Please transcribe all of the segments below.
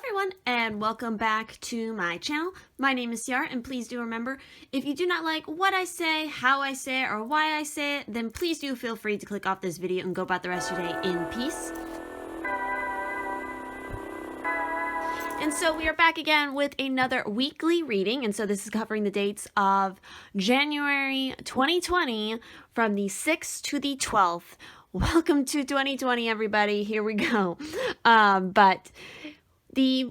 everyone, and welcome back to my channel. My name is Ciarra, and please do remember, if you do not like what I say, how I say it, or why I say it, then please do feel free to click off this video and go about the rest of your day in peace. And so we are back again with another weekly reading, and so this is covering the dates of January 2020 from the 6th to the 12th. Welcome to 2020, everybody. Here we go.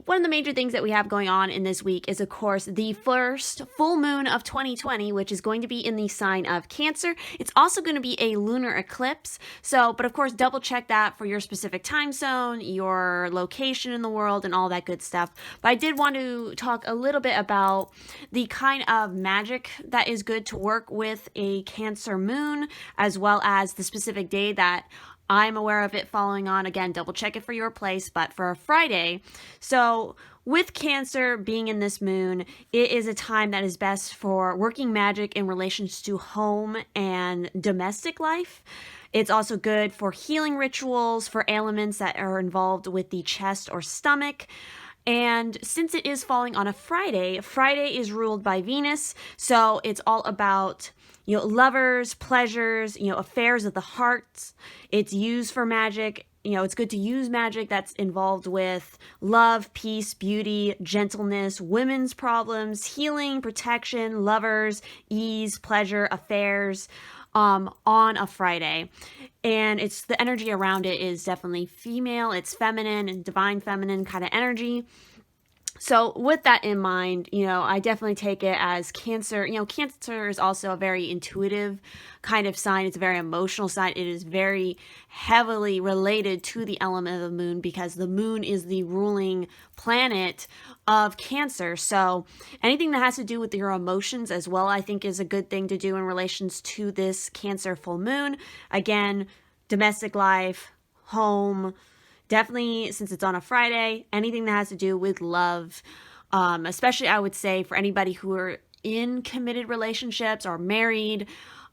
One of the major things that we have going on in this week is, of course, the first full moon of 2020, which is going to be in the sign of Cancer. It's also going to be a lunar eclipse. But of course, double check that for your specific time zone, your location in the world, and all that good stuff. But I did want to talk a little bit about the kind of magic that is good to work with a Cancer moon, as well as the specific day that I'm aware of it falling on. Again, double check it for your place, but for a Friday. So with Cancer being in this moon, it is a time that is best for working magic in relations to home and domestic life. It's also good for healing rituals, for ailments that are involved with the chest or stomach. And since it is falling on a Friday, Friday is ruled by Venus, so it's all about lovers, pleasures, affairs of the heart. It's used for magic. It's good to use magic that's involved with love, peace, beauty, gentleness, women's problems, healing, protection, lovers, ease, pleasure, affairs, on a Friday. And it's the energy around it is definitely female. It's feminine and divine feminine kind of energy. So with that in mind, I definitely take it as Cancer. Cancer is also a very intuitive kind of sign. It's a very emotional sign. It is very heavily related to the element of the moon because the moon is the ruling planet of Cancer. So anything that has to do with your emotions as well, I think is a good thing to do in relations to this Cancer full moon. Again, domestic life, home. Definitely, since it's on a Friday, anything that has to do with love, especially I would say for anybody who are in committed relationships or married,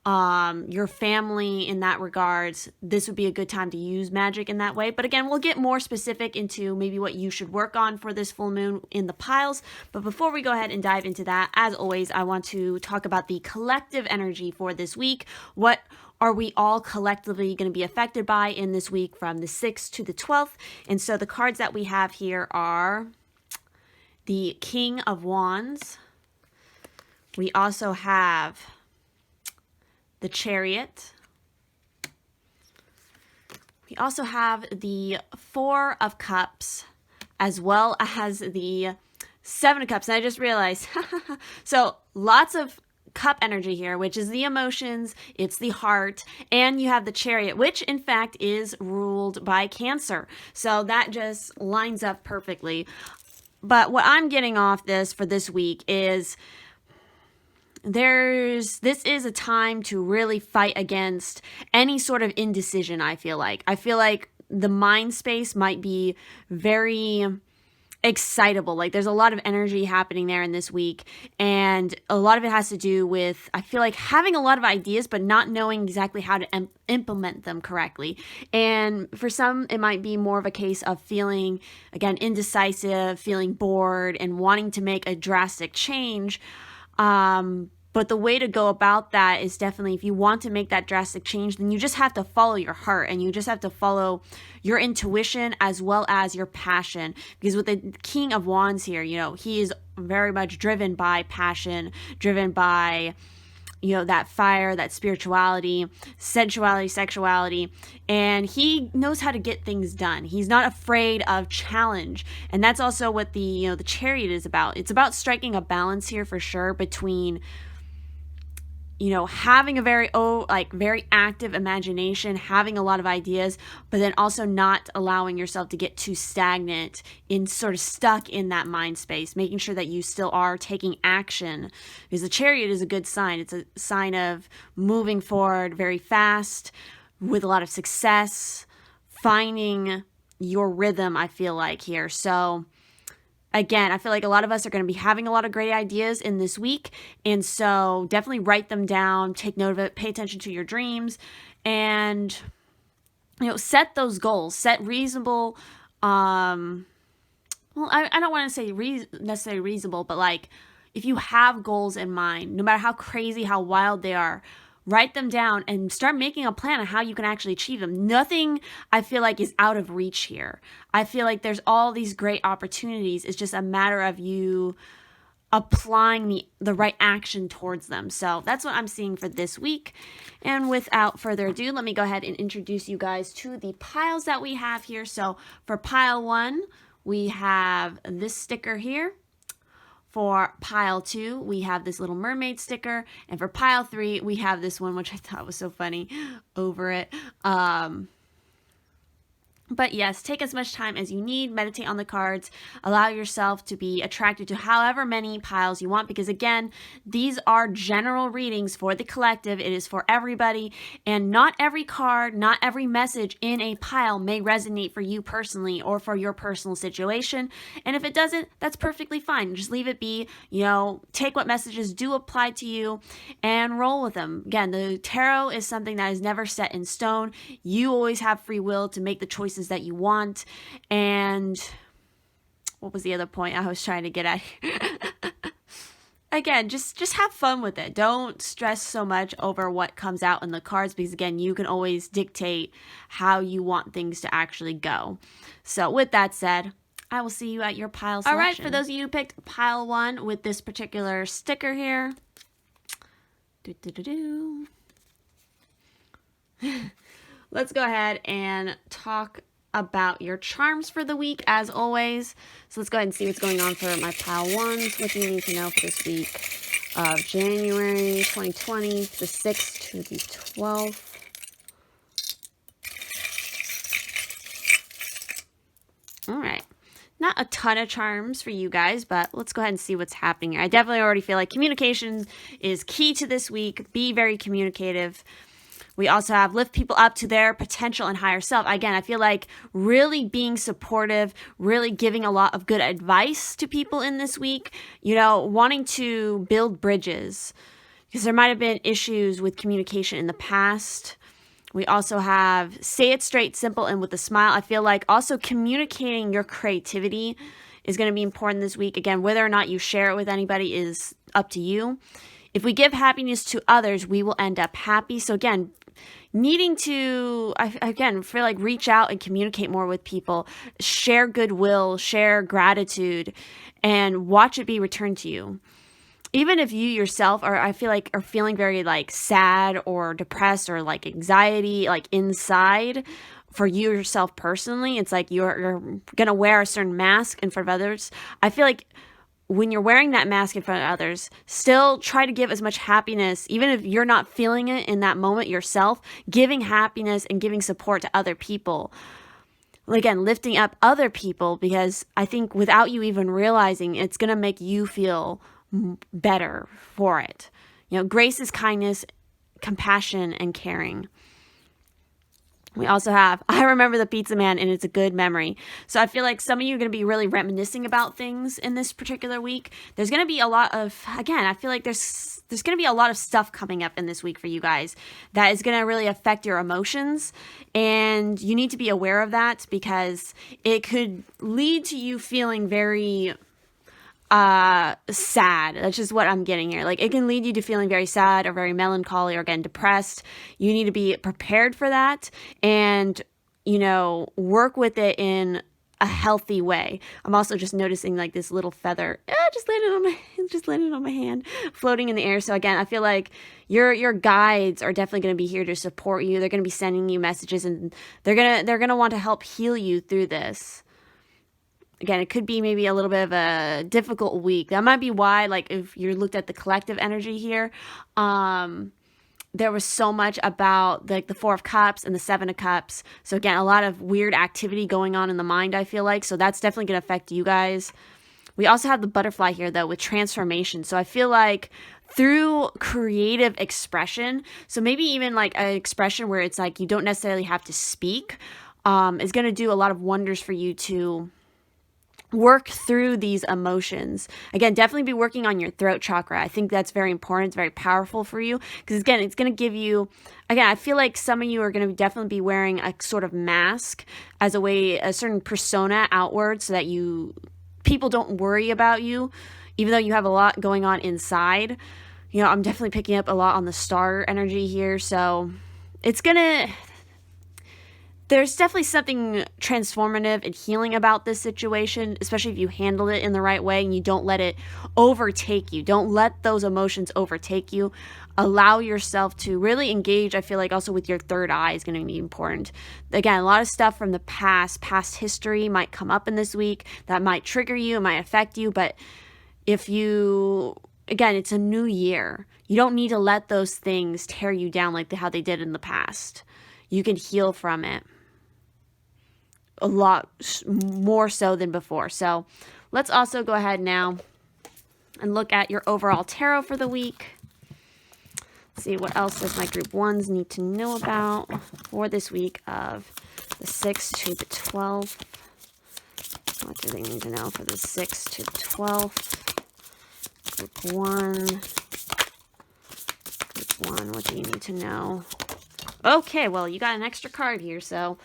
your family in that regards, this would be a good time to use magic in that way. But again, we'll get more specific into maybe what you should work on for this full moon in the piles. But before we go ahead and dive into that, as always, I want to talk about the collective energy for this week. What are we all collectively going to be affected by in this week from the 6th to the 12th? And so the cards that we have here are the King of Wands. We also have the Chariot. We also have the Four of Cups, as well as the Seven of Cups. And I just realized, so lots of cup energy here, which is the emotions, it's the heart, and you have the Chariot, which in fact is ruled by Cancer. So that just lines up perfectly. But what I'm getting off this for this week is this is a time to really fight against any sort of indecision, I feel like. I feel like the mind space might be very excitable. Like there's a lot of energy happening there in this week, and a lot of it has to do with, I feel like, having a lot of ideas but not knowing exactly how to implement them correctly. And for some, it might be more of a case of feeling, again, indecisive, feeling bored, and wanting to make a drastic change. But the way to go about that is definitely, if you want to make that drastic change, then you just have to follow your heart, and you just have to follow your intuition as well as your passion. Because with the King of Wands here, he is very much driven by passion, driven by, that fire, that spirituality, sensuality, sexuality, and he knows how to get things done. He's not afraid of challenge. And that's also what the Chariot is about. It's about striking a balance here for sure between having a very active imagination, having a lot of ideas, but then also not allowing yourself to get too stagnant and sort of stuck in that mind space, making sure that you still are taking action. Because the Chariot is a good sign. It's a sign of moving forward very fast with a lot of success, finding your rhythm, I feel like here. So again, I feel like a lot of us are going to be having a lot of great ideas in this week. And so definitely write them down, take note of it, pay attention to your dreams, and, set those goals, set reasonable well, I don't want to say necessarily reasonable, but like if you have goals in mind, no matter how crazy, how wild they are, write them down and start making a plan on how you can actually achieve them. Nothing I feel like is out of reach here. I feel like there's all these great opportunities. It's just a matter of you applying the right action towards them. So that's what I'm seeing for this week. And without further ado, let me go ahead and introduce you guys to the piles that we have here. So for pile 1, we have this sticker here. For pile 2, we have this little mermaid sticker. And for pile 3, we have this one, which I thought was so funny, over it. But yes, take as much time as you need, meditate on the cards, allow yourself to be attracted to however many piles you want, because again, these are general readings for the collective. It is for everybody, and not every card, not every message in a pile may resonate for you personally or for your personal situation. And if it doesn't, that's perfectly fine. Just leave it be, take what messages do apply to you and roll with them. Again, the tarot is something that is never set in stone. You always have free will to make the choices that you want. And what was the other point I was trying to get at here? Again, just have fun with it. Don't stress so much over what comes out in the cards, because again, you can always dictate how you want things to actually go. So with that said, I will see you at your pile selection. All right, for those of you who picked pile 1 with this particular sticker here. Let's go ahead and talk about your charms for the week, as always. So let's go ahead and see what's going on for my pile 1s. What do you need to know for this week of January 2020, the 6th to the 12th? All right. Not a ton of charms for you guys, but let's go ahead and see what's happening here. I definitely already feel like communication is key to this week. Be very communicative. We also have lift people up to their potential and higher self. Again, I feel like really being supportive, really giving a lot of good advice to people in this week, wanting to build bridges, because there might have been issues with communication in the past. We also have say it straight, simple, and with a smile. I feel like also communicating your creativity is going to be important this week. Again, whether or not you share it with anybody is up to you. If we give happiness to others, we will end up happy. So again, needing to, feel like reach out and communicate more with people, share goodwill, share gratitude, and watch it be returned to you. Even if you yourself are feeling very like sad or depressed or like anxiety, like inside for you yourself personally, it's like you're going to wear a certain mask in front of others. I feel like when you're wearing that mask in front of others, still try to give as much happiness, even if you're not feeling it in that moment yourself, giving happiness and giving support to other people. Again, lifting up other people, because I think without you even realizing, it's going to make you feel better for it. Grace is kindness, compassion, and caring. We also have, I remember the pizza man, and it's a good memory. So I feel like some of you are going to be really reminiscing about things in this particular week. There's going to be a lot of, again, I feel like there's going to be a lot of stuff coming up in this week for you guys that is going to really affect your emotions. And you need to be aware of that, because it could lead to you feeling very sad. That's just what I'm getting here. Like, it can lead you to feeling very sad or very melancholy or again depressed. You need to be prepared for that and work with it in a healthy way. I'm also just noticing like this little feather just landed on my hand, floating in the air. So again, I feel like your guides are definitely going to be here to support you. They're going to be sending you messages, and they're going to want to help heal you through this. Again, it could be maybe a little bit of a difficult week. That might be why, like, if you looked at the collective energy here, there was so much about like the 4 of Cups and the 7 of Cups. So again, a lot of weird activity going on in the mind, I feel like. So that's definitely going to affect you guys. We also have the butterfly here, though, with transformation. So I feel like through creative expression, so maybe even like an expression where it's like you don't necessarily have to speak, is going to do a lot of wonders for you to work through these emotions. Again, definitely be working on your throat chakra. I think that's very important. It's very powerful for you, because again, it's going to give you, again, I feel like some of you are going to definitely be wearing a sort of mask as a certain persona outward, so that you people don't worry about you, even though you have a lot going on inside. You know, I'm definitely picking up a lot on the star energy here. So there's definitely something transformative and healing about this situation, especially if you handle it in the right way and you don't let it overtake you. Don't let those emotions overtake you. Allow yourself to really engage. I feel like also with your third eye is going to be important. Again, a lot of stuff from the past history might come up in this week that might trigger you, it might affect you. But again, it's a new year. You don't need to let those things tear you down like how they did in the past. You can heal from it a lot more so than before. So let's also go ahead now and look at your overall tarot for the week. Let's see what else does my group 1s need to know about for this week of the 6th to the 12th. What do they need to know for the 6th to the 12th? Group 1. Group 1, what do you need to know? Okay, well, you got an extra card here, so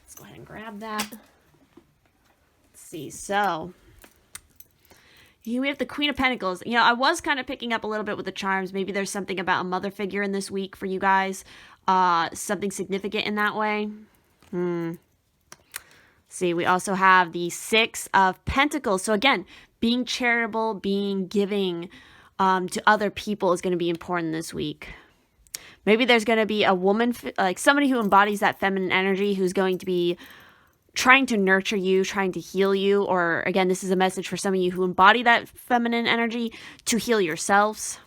let's go ahead and grab that. Let's see, so we have the Queen of Pentacles. You know, I was kind of picking up a little bit with the charms. Maybe there's something about a mother figure in this week for you guys. Something significant in that way. See, we also have the 6 of Pentacles. So again, being charitable, being giving to other people is going to be important this week. Maybe there's going to be a woman, like somebody who embodies that feminine energy, who's going to be trying to nurture you, trying to heal you. Or again, this is a message for some of you who embody that feminine energy to heal yourselves.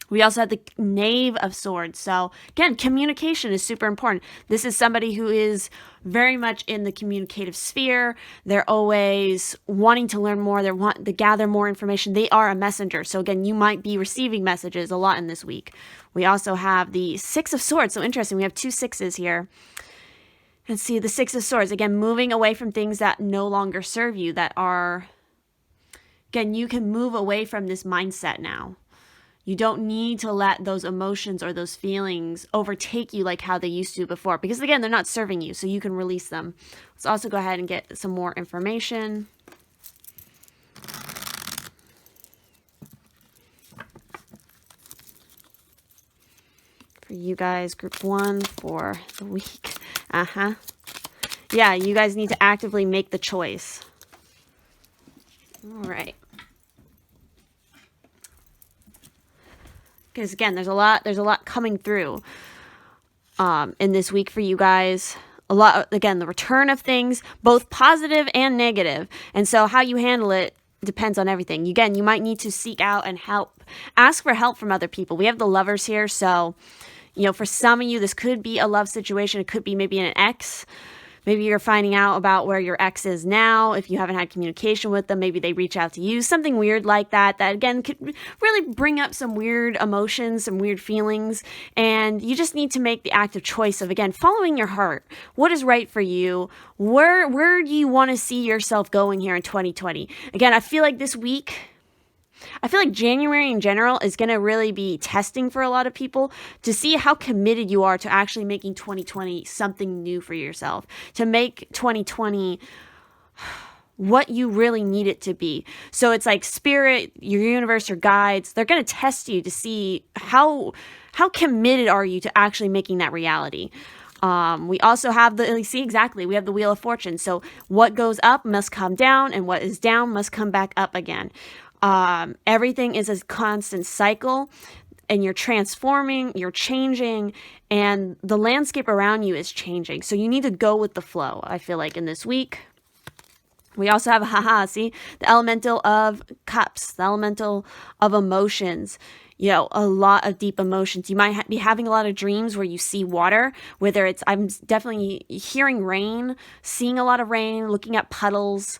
We also have the Knave of Swords. So again, communication is super important. This is somebody who is very much in the communicative sphere. They're always wanting to learn more. They want to gather more information. They are a messenger. So again, you might be receiving messages a lot in this week. We also have the 6 of Swords. So interesting. We have 2 6s here. And see the 6 of Swords. Again, moving away from things that no longer serve you, that are, again, you can move away from this mindset now. You don't need to let those emotions or those feelings overtake you like how they used to before. Because again, they're not serving you, so you can release them. Let's also go ahead and get some more information. For you guys, group 1 for the week. Yeah, you guys need to actively make the choice. All right. Because again, there's a lot coming through in this week for you guys. A lot, again, the return of things, both positive and negative. And so how you handle it depends on everything. Again, you might need to seek out and help. Ask for help from other people. We have the Lovers here, so you know, for some of you, this could be a love situation. It could be maybe an ex. Maybe you're finding out about where your ex is now. If you haven't had communication with them, maybe they reach out to you. Something weird like that, that again could really bring up some weird emotions, some weird feelings. And you just need to make the active choice of, again, following your heart. What is right for you? Where do you want to see yourself going here in 2020? Again, I feel like this week, I feel like January in general is going to really be testing for a lot of people to see how committed you are to actually making 2020 something new for yourself, to make 2020 what you really need it to be. So it's like spirit, your universe, your guides, they're going to test you to see how committed are you to actually making that reality. We also have we have the Wheel of Fortune. So what goes up must come down, and what is down must come back up again. Everything is a constant cycle, and you're transforming, you're changing, and the landscape around you is changing. So you need to go with the flow, I feel like, in this week. We also have, the Elemental of Cups, the Elemental of Emotions. You know, a lot of deep emotions. You might be having a lot of dreams where you see water, whether it's, I'm definitely hearing rain, seeing a lot of rain, looking at puddles.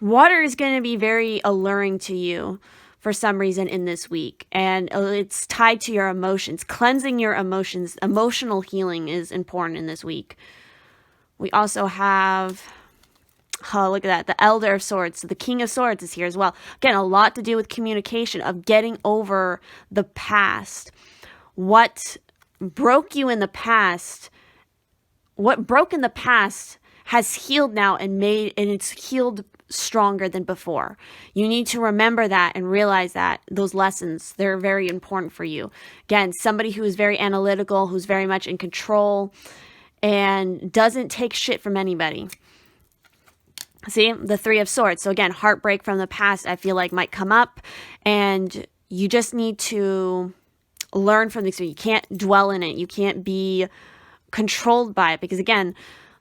Water is going to be very alluring to you for some reason in this week. And it's tied to your emotions. Cleansing your emotions, emotional healing is important in this week. We also have, oh, look at that, the Elder of Swords. So the King of Swords is here as well. Again, a lot to do with communication, of getting over the past. What broke you in the past, what broke in the past has healed now and it's healed stronger than before. You need to remember that and realize that those lessons, they're very important for you. Again, somebody who is very analytical, who's very much in control and doesn't take shit from anybody. See, the Three of Swords. So again, heartbreak from the past, I feel like might come up, and you just need to learn from the experience. You can't dwell in it. You can't be controlled by it, because again,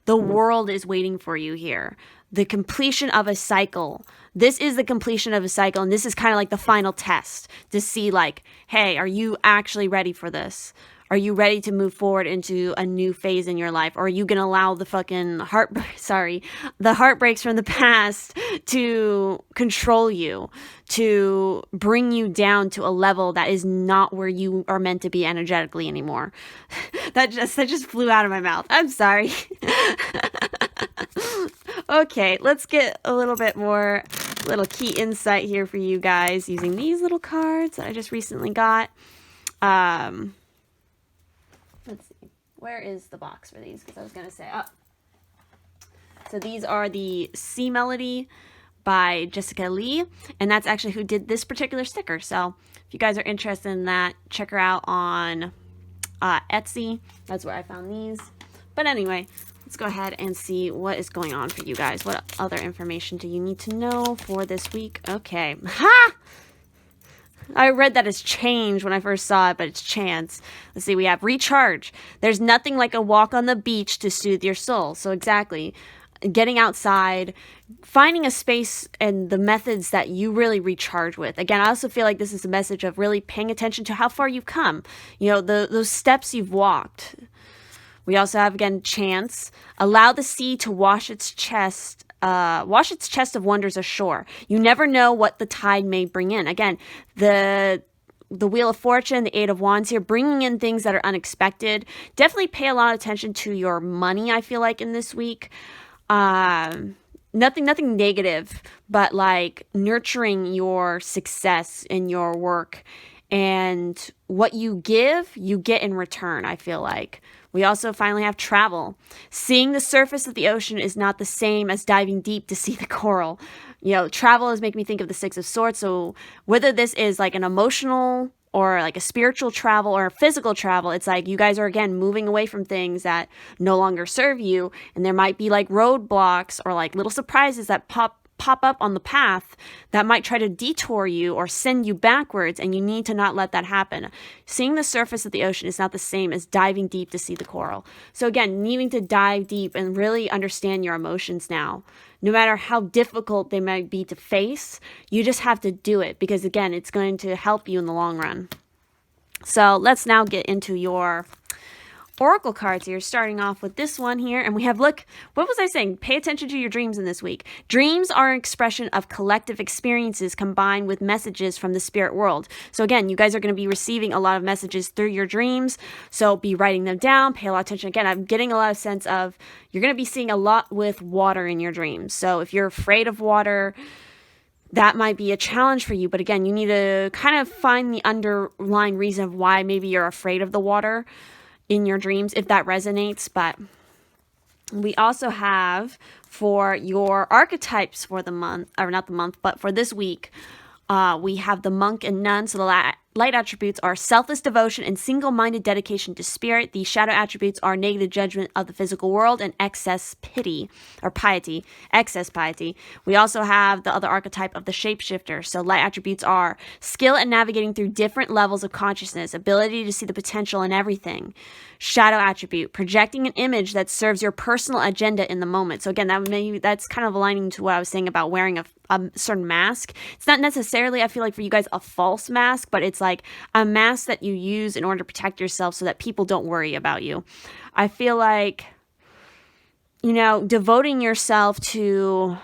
the world is waiting for you here. The completion of a cycle. This is the completion of a cycle, and this is kind of like the final test to see like, hey, are you actually ready for this? Are you ready to move forward into a new phase in your life? Or are you going to allow the fucking the heartbreaks from the past to control you, to bring you down to a level that is not where you are meant to be energetically anymore? That just flew out of my mouth. I'm sorry. Okay, let's get a little bit more little key insight here for you guys using these little cards that I just recently got. Let's see. Where is the box for these? Because I was going to say, so these are the Sea Melody by Jessica Lee, and that's actually who did this particular sticker. So if you guys are interested in that, check her out on Etsy. That's where I found these. But anyway, let's go ahead and see what is going on for you guys. What other information do you need to know for this week? Okay. Ha! I read that as change when I first saw it, but it's chance. Let's see, we have recharge. There's nothing like a walk on the beach to soothe your soul. So exactly, getting outside, finding a space and the methods that you really recharge with. Again, I also feel like this is a message of really paying attention to how far you've come. You know, those steps you've walked. We also have, again, chance. Allow the sea to wash its chest of wonders ashore. You never know what the tide may bring in. Again, the Wheel of Fortune, the Eight of Wands here, bringing in things that are unexpected. Definitely pay a lot of attention to your money, I feel like, in this week. Nothing negative, but like nurturing your success in your work. And what you give, you get in return, I feel like. We also finally have travel. Seeing the surface of the ocean is not the same as diving deep to see the coral. You know, travel is making me think of the Six of Swords. So whether this is like an emotional or like a spiritual travel or a physical travel, it's like you guys are, again, moving away from things that no longer serve you. And there might be like roadblocks or like little surprises that pop up on the path that might try to detour you or send you backwards, and you need to not let that happen. Seeing the surface of the ocean is not the same as diving deep to see the coral. So again, needing to dive deep and really understand your emotions now. No matter how difficult they might be to face, you just have to do it, because again, it's going to help you in the long run. So let's now get into your oracle cards here, starting off with this one here. And we have, look, what was I saying? Pay attention to your dreams in this week. Dreams are an expression of collective experiences combined with messages from the spirit world. So again, you guys are going to be receiving a lot of messages through your dreams. So be writing them down, pay a lot of attention. Again, I'm getting a lot of sense of you're going to be seeing a lot with water in your dreams. So if you're afraid of water, that might be a challenge for you. But again, you need to kind of find the underlying reason of why maybe you're afraid of the water in your dreams, if that resonates. But we also have for your archetypes for the month, or not the month, but for this week, we have the monk and nun. So the light attributes are selfless devotion and single-minded dedication to spirit. The shadow attributes are negative judgment of the physical world and excess piety. We also have the other archetype of the shapeshifter. So light attributes are skill at navigating through different levels of consciousness, ability to see the potential in everything. Shadow attribute, projecting an image that serves your personal agenda in the moment. So again, that's kind of aligning to what I was saying about wearing a certain mask. It's not necessarily, I feel like for you guys, a false mask, but it's like a mask that you use in order to protect yourself so that people don't worry about you. I feel like, you know, devoting yourself to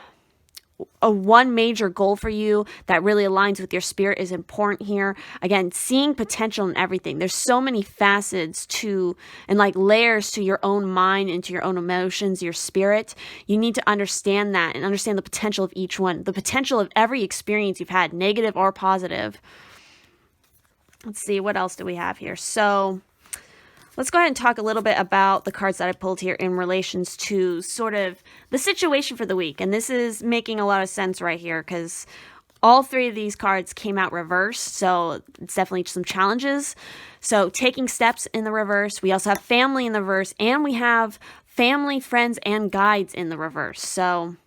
one major goal for you that really aligns with your spirit is important here. Again, seeing potential in everything. There's so many facets to and like layers to your own mind and to your own emotions, your spirit. You need to understand that and understand the potential of each one, the potential of every experience you've had, negative or positive. Let's see, what else do we have here? So Let's go ahead and talk a little bit about the cards that I pulled here in relations to sort of the situation for the week. And this is making a lot of sense right here because all three of these cards came out reversed, so it's definitely some challenges. So taking steps in the reverse. We also have family in the reverse, and we have family, friends, and guides in the reverse. So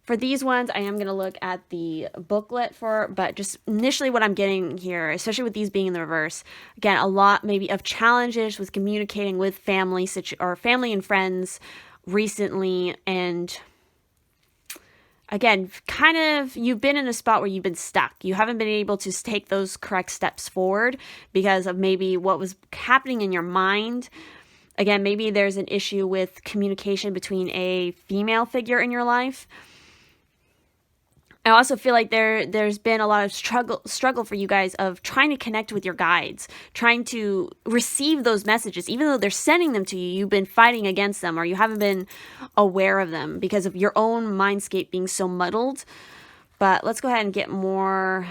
for these ones, I am going to look at the booklet but just initially what I'm getting here, especially with these being in the reverse, again, a lot maybe of challenges with communicating with family and friends recently. And again, kind of you've been in a spot where you've been stuck. You haven't been able to take those correct steps forward because of maybe what was happening in your mind. Again, maybe there's an issue with communication between a female figure in your life. I also feel like there's been a lot of struggle for you guys of trying to connect with your guides, trying to receive those messages. Even though they're sending them to you, you've been fighting against them or you haven't been aware of them because of your own mindscape being so muddled. But let's go ahead and get more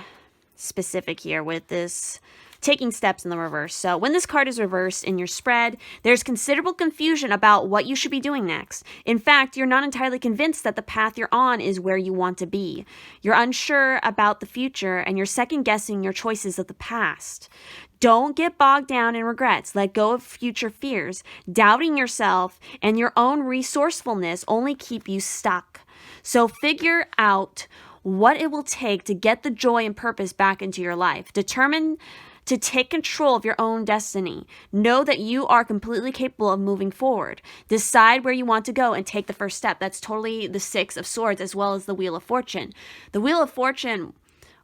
specific here with this taking steps in the reverse. So when this card is reversed in your spread, there's considerable confusion about what you should be doing next. In fact, you're not entirely convinced that the path you're on is where you want to be. You're unsure about the future and you're second guessing your choices of the past. Don't get bogged down in regrets. Let go of future fears. Doubting yourself and your own resourcefulness only keep you stuck. So figure out what it will take to get the joy and purpose back into your life. Determine to take control of your own destiny. Know that you are completely capable of moving forward. Decide where you want to go and take the first step. That's totally the Six of Swords as well as the Wheel of Fortune. The Wheel of Fortune,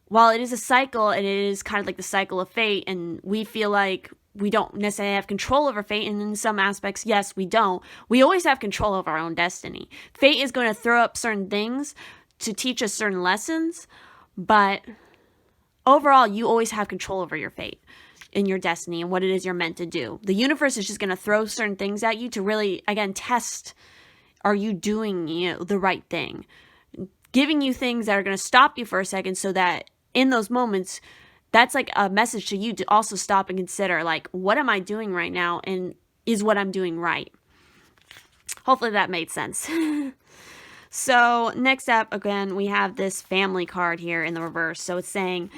while it is a cycle and it is kind of like the cycle of fate, and we feel like we don't necessarily have control over fate, and in some aspects, yes, we don't. We always have control of our own destiny. Fate is going to throw up certain things to teach us certain lessons, but overall, you always have control over your fate and your destiny and what it is you're meant to do. The universe is just going to throw certain things at you to really, again, test, are you doing the right thing? Giving you things that are going to stop you for a second so that in those moments, that's like a message to you to also stop and consider, like, what am I doing right now? And is what I'm doing right? Hopefully that made sense. So next up, again, we have this family card here in the reverse. So it's saying,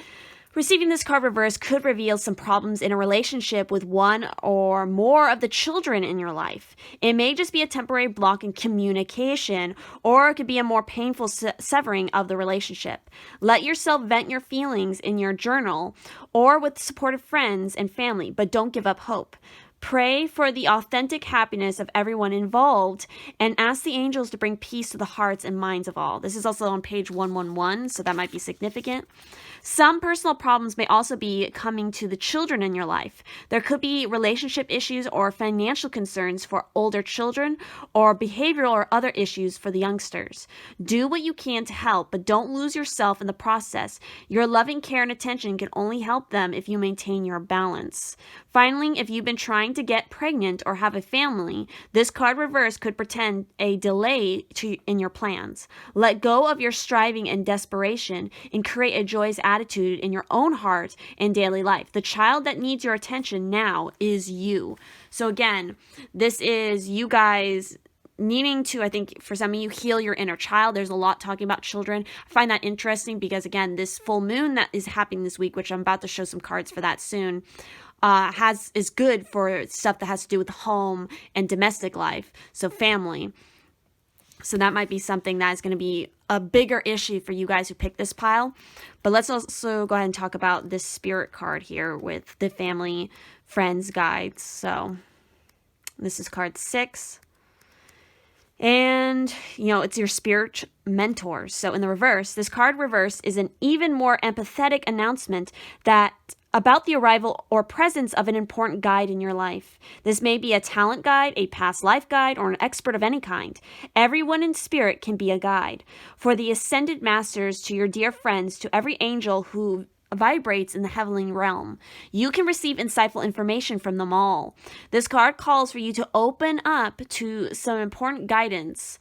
receiving this card reverse could reveal some problems in a relationship with one or more of the children in your life. It may just be a temporary block in communication, or it could be a more painful severing of the relationship. Let yourself vent your feelings in your journal or with supportive friends and family, but don't give up hope. Pray for the authentic happiness of everyone involved and ask the angels to bring peace to the hearts and minds of all. This is also on page 111, so that might be significant. Some personal problems may also be coming to the children in your life. There could be relationship issues or financial concerns for older children, or behavioral or other issues for the youngsters. Do what you can to help, but don't lose yourself in the process. Your loving care and attention can only help them if you maintain your balance. Finally, if you've been trying to get pregnant or have a family, this card reverse could portend a delay in your plans. Let go of your striving and desperation and create a joyous attitude in your own heart and daily life. The child that needs your attention now is you. So again, this is you guys needing to, I think for some of you, heal your inner child. There's a lot talking about children. I find that interesting because, again, this full moon that is happening this week, which I'm about to show some cards for that soon, is good for stuff that has to do with home and domestic life, so family. So that might be something that is going to be a bigger issue for you guys who pick this pile. But let's also go ahead and talk about this spirit card here with the family, friends, guides. So this is card 6. And, it's your spirit mentors. So in the reverse, this card reverse is an even more empathetic announcement about the arrival or presence of an important guide in your life. This may be a talent guide, a past life guide, or an expert of any kind. Everyone in spirit can be a guide. For the ascended masters, to your dear friends, to every angel who vibrates in the heavenly realm, you can receive insightful information from them all. This card calls for you to open up to some important guidance.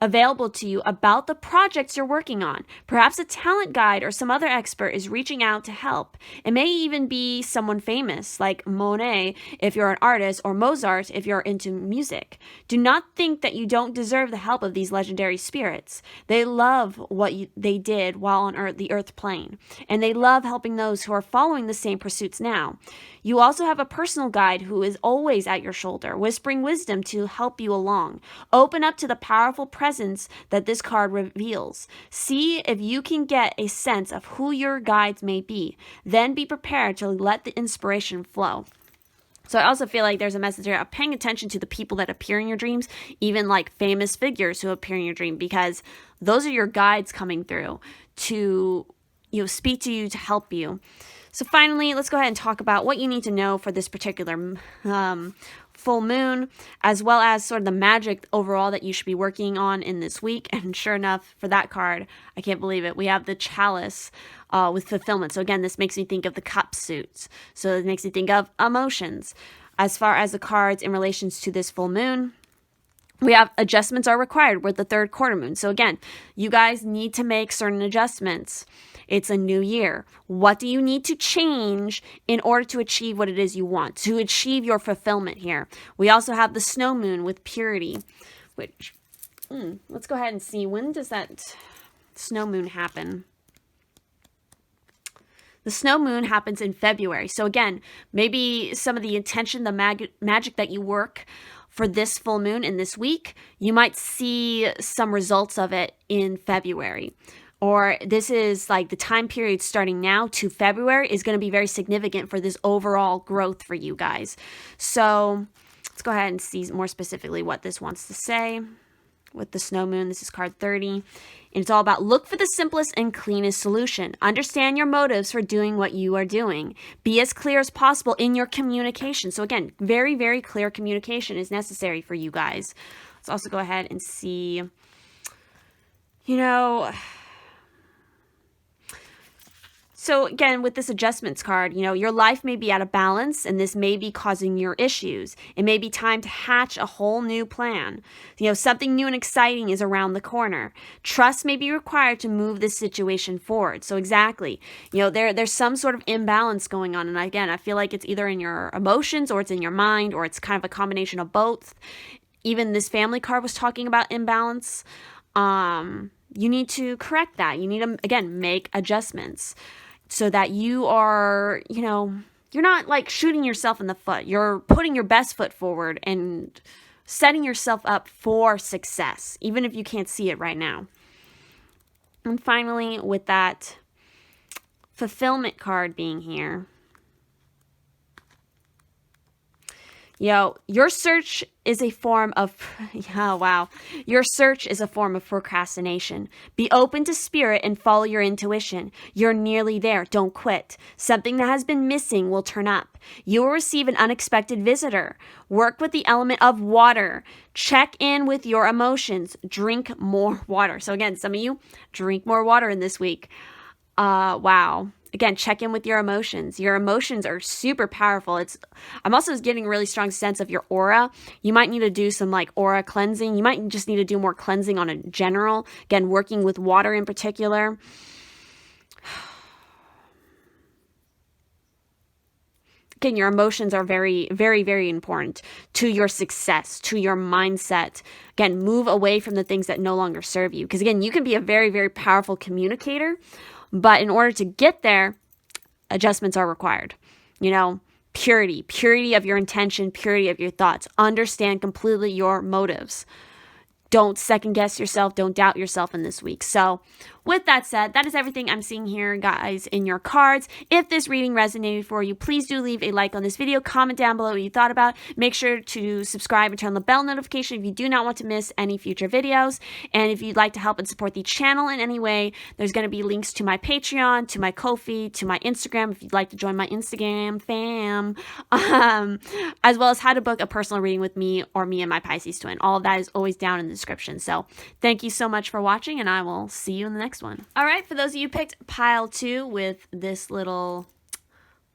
available to you about the projects you're working on. Perhaps a talent guide or some other expert is reaching out to help. It may even be someone famous, like Monet if you're an artist, or Mozart if you're into music. Do not think that you don't deserve the help of these legendary spirits. They love what they did while on the earth plane, and they love helping those who are following the same pursuits now. You also have a personal guide who is always at your shoulder, whispering wisdom to help you along. Open up to the powerful presence that this card reveals. See if you can get a sense of who your guides may be. Then be prepared to let the inspiration flow. So I also feel like there's a message here of paying attention to the people that appear in your dreams, even like famous figures who appear in your dream, because those are your guides coming through to speak to you, to help you. So finally, let's go ahead and talk about what you need to know for this particular full moon, as well as sort of the magic overall that you should be working on in this week. And sure enough, for that card, I can't believe it, we have the chalice with fulfillment. So again, this makes me think of the cup suits. So it makes me think of emotions. As far as the cards in relations to this full moon, we have adjustments are required with the third quarter moon. So again, you guys need to make certain adjustments. It's a new year. What do you need to change in order to achieve what it is you want, to achieve your fulfillment here? We also have the snow moon with purity, which, let's go ahead and see, when does that snow moon happen? The snow moon happens in February. So again, maybe some of the intention, the magic that you work for this full moon in this week, you might see some results of it in February. Or this is like the time period starting now to February is going to be very significant for this overall growth for you guys. So let's go ahead and see more specifically what this wants to say. With the snow moon, this is card 30. And it's all about look for the simplest and cleanest solution. Understand your motives for doing what you are doing. Be as clear as possible in your communication. So again, very, very clear communication is necessary for you guys. Let's also go ahead and see, so again, with this adjustments card, your life may be out of balance and this may be causing your issues. It may be time to hatch a whole new plan. Something new and exciting is around the corner. Trust may be required to move this situation forward. So exactly, there's some sort of imbalance going on. And again, I feel like it's either in your emotions or it's in your mind or it's kind of a combination of both. Even this family card was talking about imbalance. You need to correct that. You need to, again, make adjustments, so that you are, you're not like shooting yourself in the foot. You're putting your best foot forward and setting yourself up for success, even if you can't see it right now. And finally, with that fulfillment card being here, your search is a form of, your search is a form of procrastination. Be open to spirit and follow your intuition. You're nearly there. Don't quit. Something that has been missing will turn up. You will receive an unexpected visitor. Work with the element of water. Check in with your emotions. Drink more water. So again, some of you drink more water in this week. Again, check in with your emotions. Your emotions are super powerful. I'm also getting a really strong sense of your aura. You might need to do some like aura cleansing. You might just need to do more cleansing on a general. Again, working with water in particular. Again, your emotions are very, very, very important to your success, to your mindset. Again, move away from the things that no longer serve you. Because again, you can be a very, very powerful communicator. But in order to get there, adjustments are required. Purity of your intention, purity of your thoughts. Understand completely your motives. Don't second guess yourself. Don't doubt yourself in this week. So with that said, that is everything I'm seeing here, guys, in your cards. If this reading resonated for you, please do leave a like on this video. Comment down below what you thought about. Make sure to subscribe and turn on the bell notification if you do not want to miss any future videos. And if you'd like to help and support the channel in any way, there's going to be links to my Patreon, to my Ko-fi, to my Instagram if you'd like to join my Instagram fam, as well as how to book a personal reading with me or me and my Pisces-Twin. All of that is always down in the description. So thank you so much for watching, and I will see you in the next one. All right, for those of you who picked pile 2 with this little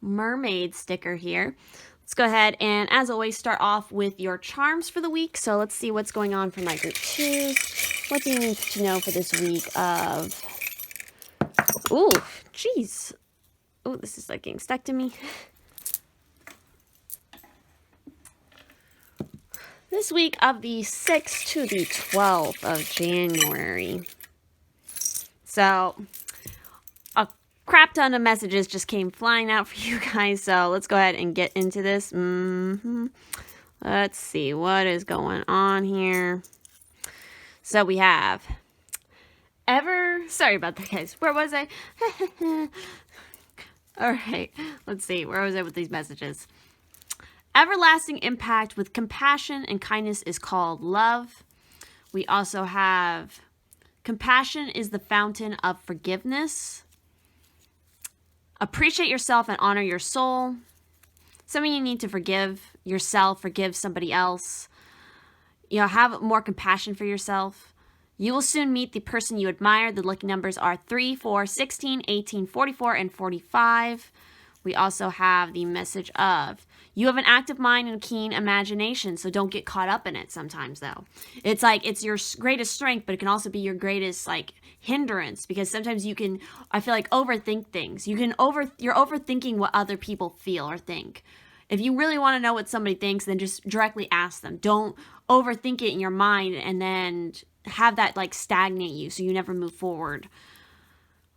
mermaid sticker here, let's go ahead and, as always, start off with your charms for the week. So let's see what's going on for my group 2s. What do you need to know for this week of... Ooh, jeez. Ooh, this is like getting stuck to me. This week of the 6th to the 12th of January. So, a crap ton of messages just came flying out for you guys. So, let's go ahead and get into this. Let's see what is going on here. So, we have... Sorry about that, guys. Where was I? All right. Let's see. Where was I with these messages? Everlasting impact with compassion and kindness is called love. We also have compassion is the fountain of forgiveness. Appreciate yourself and honor your soul. Some of you need to forgive yourself, forgive somebody else. You know, have more compassion for yourself. You will soon meet the person you admire. The lucky numbers are 3, 4, 16, 18, 44, and 45. We also have the message of you have an active mind and a keen imagination, so don't get caught up in it sometimes, though. It's like it's your greatest strength, but it can also be your greatest, like, hindrance, because sometimes you can, I feel like, overthink things. You're overthinking what other people feel or think. If you really want to know what somebody thinks, then just directly ask them. Don't overthink it in your mind and then have that, like, stagnate you so you never move forward.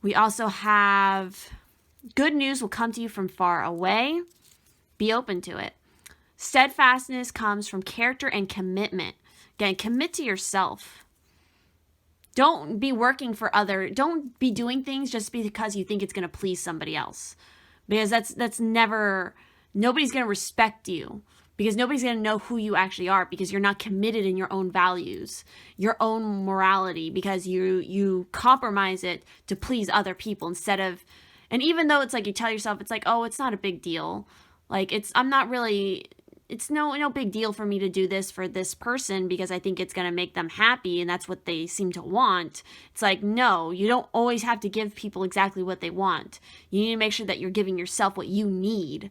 We also have good news will come to you from far away. Be open to it. Steadfastness comes from character and commitment. Again, commit to yourself. Don't be don't be doing things just because you think it's going to please somebody else. Because that's never, nobody's going to respect you. Because nobody's going to know who you actually are, because you're not committed in your own values, your own morality, because you compromise it to please other people instead of, and even though it's like you tell yourself, it's like, oh, it's not a big deal. Like, it's no big deal for me to do this for this person because I think it's going to make them happy and that's what they seem to want. It's like, no, you don't always have to give people exactly what they want. You need to make sure that you're giving yourself what you need.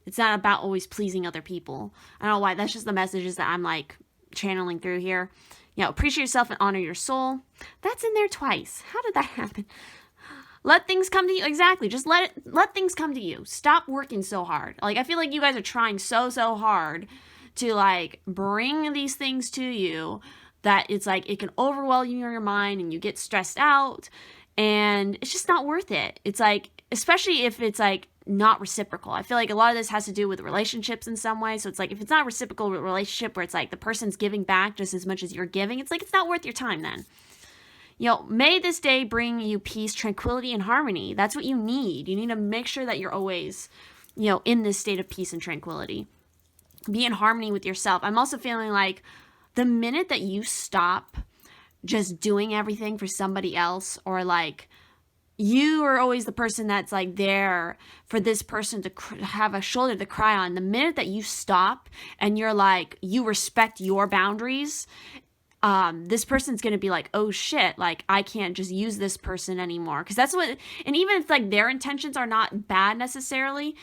It's not about always pleasing other people. I don't know why. That's just the messages that I'm like channeling through here. You know, appreciate yourself and honor your soul. That's in there twice. How did that happen? Let things come to you. Exactly. Just let things come to you. Stop working so hard. Like, I feel like you guys are trying so hard to, like, bring these things to you that it's like it can overwhelm you in your mind and you get stressed out and it's just not worth it. It's like, especially if it's like not reciprocal. I feel like a lot of this has to do with relationships in some way. So it's like, if it's not a reciprocal relationship where it's like the person's giving back just as much as you're giving, it's like, it's not worth your time then. You know, may this day bring you peace, tranquility, and harmony. That's what you need. You need to make sure that you're always, you know, in this state of peace and tranquility. Be in harmony with yourself. I'm also feeling like the minute that you stop just doing everything for somebody else, or like you are always the person that's like there for this person to have a shoulder to cry on. The minute that you stop and you're like, you respect your boundaries, this person's going to be like, oh shit, like I can't just use this person anymore. Cause that's what, and even if like their intentions are not bad necessarily,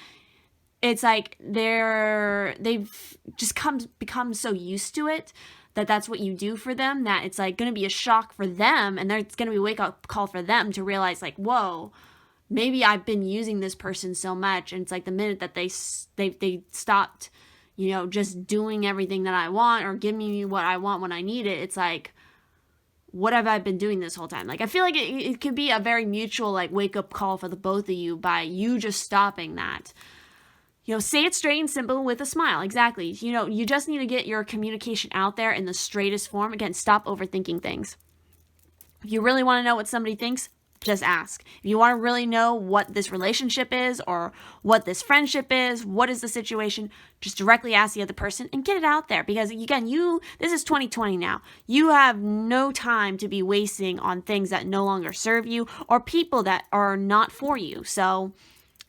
it's like they've just become so used to it that that's what you do for them, that it's like going to be a shock for them. And it's going to be a wake up call for them to realize like, whoa, maybe I've been using this person so much. And it's like the minute that they stopped, you know, just doing everything that I want or giving me what I want when I need it, it's like, what have I been doing this whole time? Like, I feel like it could be a very mutual, like, wake-up call for the both of you by you just stopping that. You know, say it straight and simple with a smile. Exactly. You know, you just need to get your communication out there in the straightest form. Again, stop overthinking things. If you really want to know what somebody thinks, just ask. If you want to really know what this relationship is or what this friendship is, what is the situation, just directly ask the other person and get it out there. Because again, this is 2020 now. You have no time to be wasting on things that no longer serve you or people that are not for you. So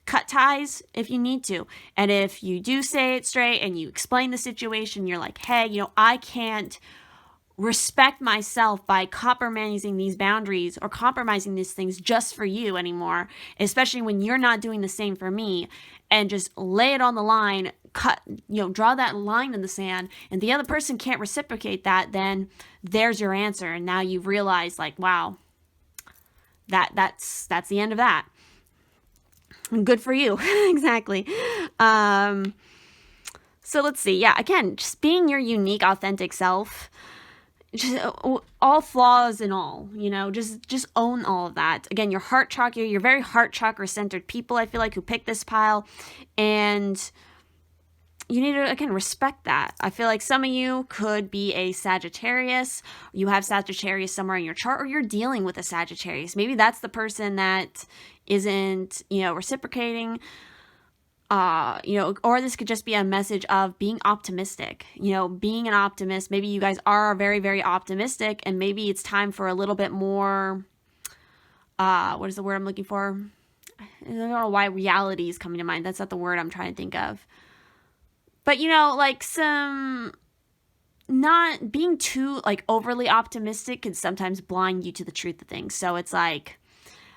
cut ties if you need to. And if you do say it straight and you explain the situation, you're like, hey, you know, I can't respect myself by compromising these boundaries or compromising these things just for you anymore, especially when you're not doing the same for me, and just lay it on the line draw that line in the sand, and the other person can't reciprocate that, then there's your answer. And now you've realized, like, wow, that's the end of that. Good for you. Exactly. So let's see. Yeah, again, just being your unique, authentic self, just all flaws and all, just own all of that. Again, your heart chakra, you're very heart chakra centered people, I feel like, who pick this pile, and you need to, again, respect that. I feel like some of you could be a Sagittarius. You have Sagittarius somewhere in your chart, or you're dealing with a Sagittarius. Maybe that's the person that isn't, reciprocating. Or this could just be a message of being optimistic, being an optimist. Maybe you guys are very, very optimistic, and maybe it's time for a little bit more, what is the word I'm looking for? I don't know why reality is coming to mind. That's not the word I'm trying to think of. But, some not being too, overly optimistic can sometimes blind you to the truth of things. So it's like,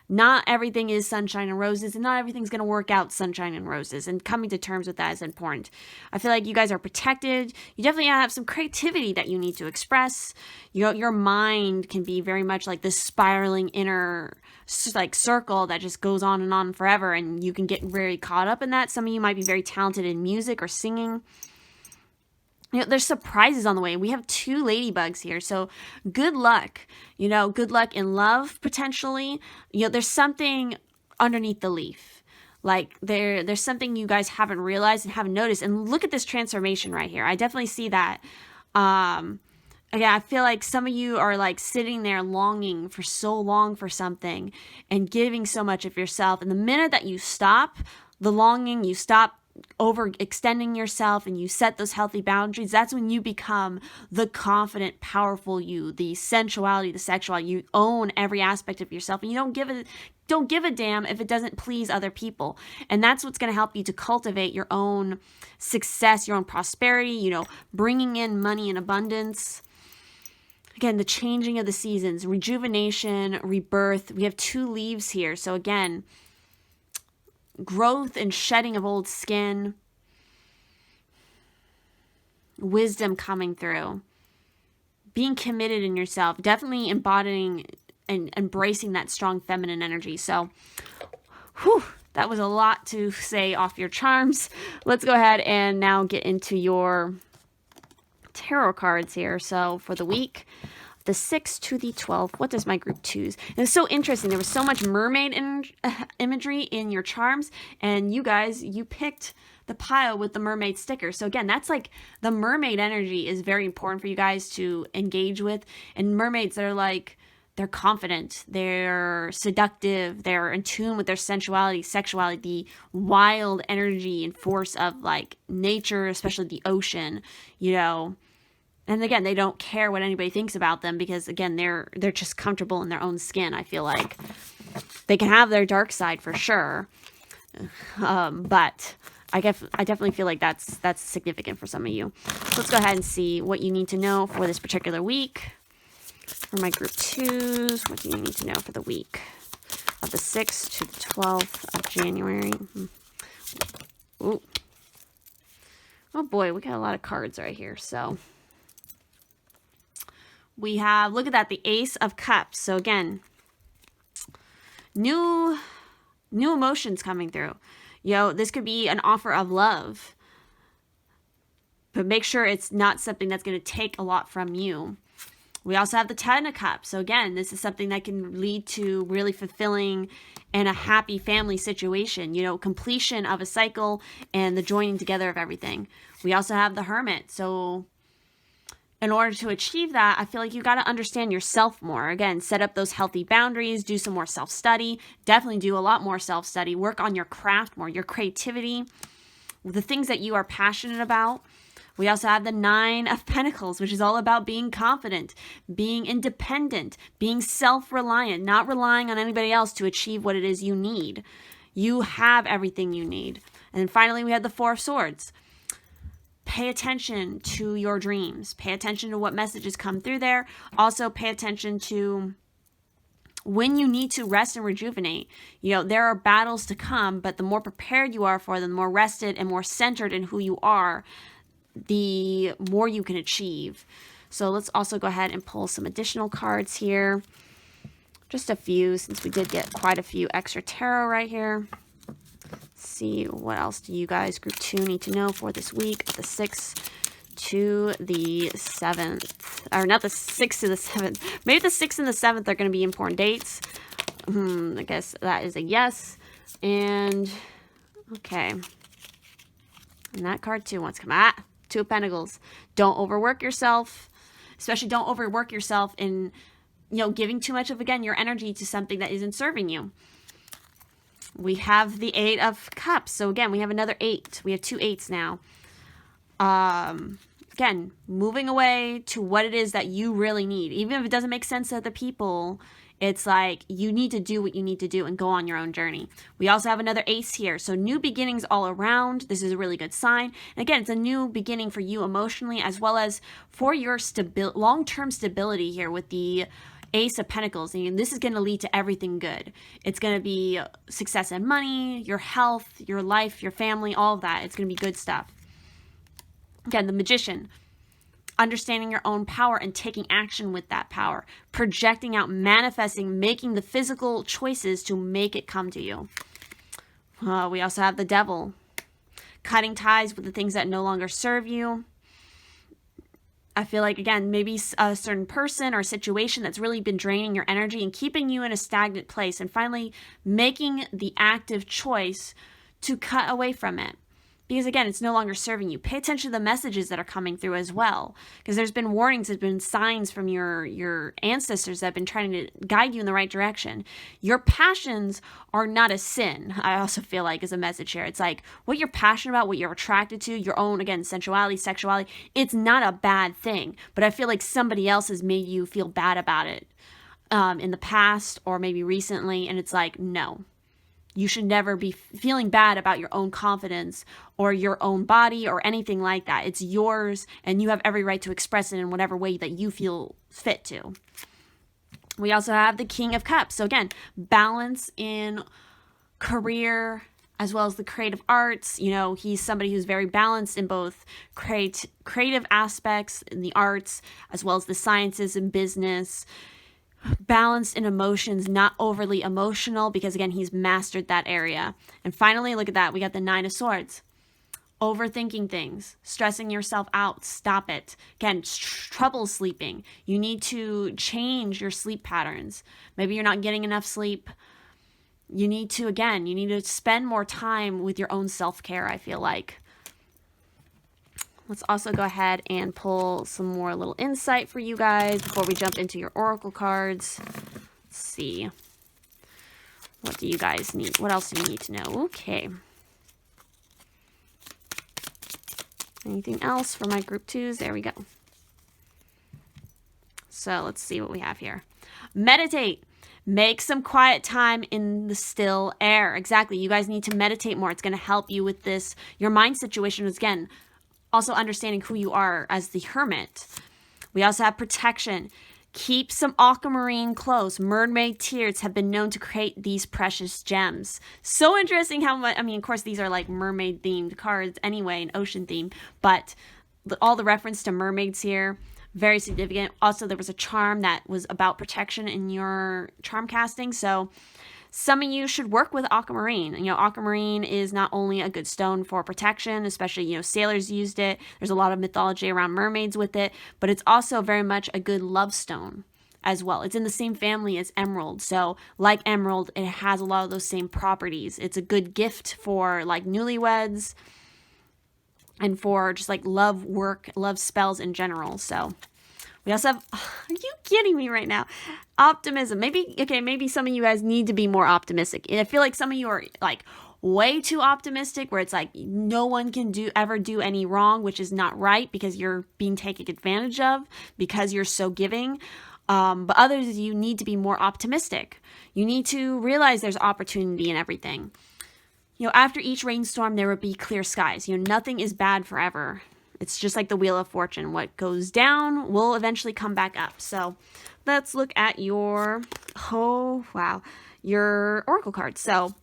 not everything is sunshine and roses, and not everything's going to work out sunshine and roses, and coming to terms with that is important. I feel like you guys are protected. You definitely have some creativity that you need to express. Your mind can be very much like this spiraling inner circle that just goes on and on forever, and you can get very caught up in that. Some of you might be very talented in music or singing. There's surprises on the way. We have 2 ladybugs here. So good luck, good luck in love, potentially. There's something underneath the leaf. Like there's something you guys haven't realized and haven't noticed. And look at this transformation right here. I definitely see that. Again, I feel like some of you are sitting there longing for so long for something and giving so much of yourself. And the minute that you stop the longing, you stop overextending yourself, and you set those healthy boundaries, that's when you become the confident, powerful you, the sensuality, the sexuality. You own every aspect of yourself, and you don't give a damn if it doesn't please other people. And that's what's going to help you to cultivate your own success, your own prosperity, bringing in money in abundance. Again, the changing of the seasons, rejuvenation, rebirth. We have 2 leaves here. So again, growth and shedding of old skin, wisdom coming through, being committed in yourself, definitely embodying and embracing that strong feminine energy. So, that was a lot to say off your charms. Let's go ahead and now get into your tarot cards here. So for the week, the 6th to the 12th, what does my group choose? It was so interesting. There was so much mermaid imagery in your charms, and you guys, you picked the pile with the mermaid sticker. So again, that's the mermaid energy is very important for you guys to engage with. And mermaids, they're confident, they're seductive, they're in tune with their sensuality, sexuality, the wild energy and force of nature, especially the ocean, And again, they don't care what anybody thinks about them because, again, they're just comfortable in their own skin. I feel like they can have their dark side for sure, but I definitely feel like that's significant for some of you. So let's go ahead and see what you need to know for this particular week. For my group 2s, what do you need to know for the week of the 6th to the 12th of January? Ooh. Oh boy, we got a lot of cards right here, so... We have, look at that, the Ace of Cups. So again, new emotions coming through. This could be an offer of love. But make sure it's not something that's going to take a lot from you. We also have the Ten of Cups. So again, this is something that can lead to really fulfilling and a happy family situation. Completion of a cycle and the joining together of everything. We also have the Hermit. So in order to achieve that, I feel like you got to understand yourself more. Again, set up those healthy boundaries, do some more self-study, definitely do a lot more self-study, work on your craft more, your creativity, the things that you are passionate about. We also have the 9 of Pentacles, which is all about being confident, being independent, being self-reliant, not relying on anybody else to achieve what it is you need. You have everything you need. And then finally, we have the 4 of Swords. Pay attention to your dreams. Pay attention to what messages come through there. Also, pay attention to when you need to rest and rejuvenate. You know, there are battles to come, but the more prepared you are for them, the more rested and more centered in who you are, the more you can achieve. So let's also go ahead and pull some additional cards here. Just a few, since we did get quite a few extra tarot right here. Let's see, what else do you guys, group 2, need to know for this week? The 6th to the 7th. Or not the 6th to the 7th. Maybe the 6th and the 7th are going to be important dates. I guess that is a yes. And, okay. And that card too wants to come. 2 of Pentacles. Don't overwork yourself. Especially don't overwork yourself in, you know, giving too much of, again, your energy to something that isn't serving you. We have the 8 of Cups. So again, we have another 8. We have 2 8s now. Again, moving away to what it is that you really need. Even if it doesn't make sense to other people, it's like you need to do what you need to do and go on your own journey. We also have another Ace here. So new beginnings all around. This is a really good sign. And again, it's a new beginning for you emotionally as well as for your long-term stability here with the Ace of Pentacles. And this is going to lead to everything good. It's going to be success in money, your health, your life, your family, all of that. It's going to be good stuff. Again, the Magician. Understanding your own power and taking action with that power. Projecting out, manifesting, making the physical choices to make it come to you. We also have the Devil. Cutting ties with the things that no longer serve you. I feel like, again, maybe a certain person or situation that's really been draining your energy and keeping you in a stagnant place, and finally making the active choice to cut away from it. Because again, it's no longer serving you. Pay attention to the messages that are coming through as well. Because there's been warnings, there's been signs from your ancestors that have been trying to guide you in the right direction. Your passions are not a sin, I also feel like is a message here. It's like what you're passionate about, what you're attracted to, your own, again, sensuality, sexuality, it's not a bad thing. But I feel like somebody else has made you feel bad about it in the past or maybe recently. And it's like, no. You should never be feeling bad about your own confidence or your own body or anything like that. It's yours, and you have every right to express it in whatever way that you feel fit to. We also have the King of Cups. So again, balance in career as well as the creative arts. You know, he's somebody who's very balanced in both creative aspects in the arts as well as the sciences and business. Balanced in emotions, not overly emotional, because again, he's mastered that area. And finally, look at that. We got the 9 of Swords. Overthinking things, stressing yourself out, stop it. Again, trouble sleeping. You need to change your sleep patterns. Maybe you're not getting enough sleep. You need to spend more time with your own self-care, I feel like. Let's also go ahead and pull some more little insight for you guys before we jump into your oracle cards. Let's see. What do you guys need? What else do you need to know? Okay. Anything else for my group 2s? There we go. So let's see what we have here. Meditate. Make some quiet time in the still air. Exactly. You guys need to meditate more. It's going to help you with this. Your mind situation is, again, also understanding who you are as the Hermit. We also have protection. Keep some aquamarine close. Mermaid tears have been known to create these precious gems. So interesting how much, I mean, of course, these are like mermaid themed cards anyway, an ocean theme, but all the reference to mermaids here, very significant. Also, there was a charm that was about protection in your charm casting. So some of you should work with aquamarine. You know, aquamarine is not only a good stone for protection, especially, you know, sailors used it. There's a lot of mythology around mermaids with it, but it's also very much a good love stone as well. It's in the same family as emerald. So like emerald, it has a lot of those same properties. It's a good gift for like newlyweds and for just like love work, love spells in general. So we also have, are you kidding me right now? Optimism. Maybe some of you guys need to be more optimistic. I feel like some of you are like way too optimistic where it's like no one can ever do any wrong, which is not right because you're being taken advantage of because you're so giving. But others of you need to be more optimistic. You need to realize there's opportunity in everything. You know, after each rainstorm, there will be clear skies. You know, nothing is bad forever. It's just like the Wheel of Fortune. What goes down will eventually come back up. So let's look at your, your oracle cards. So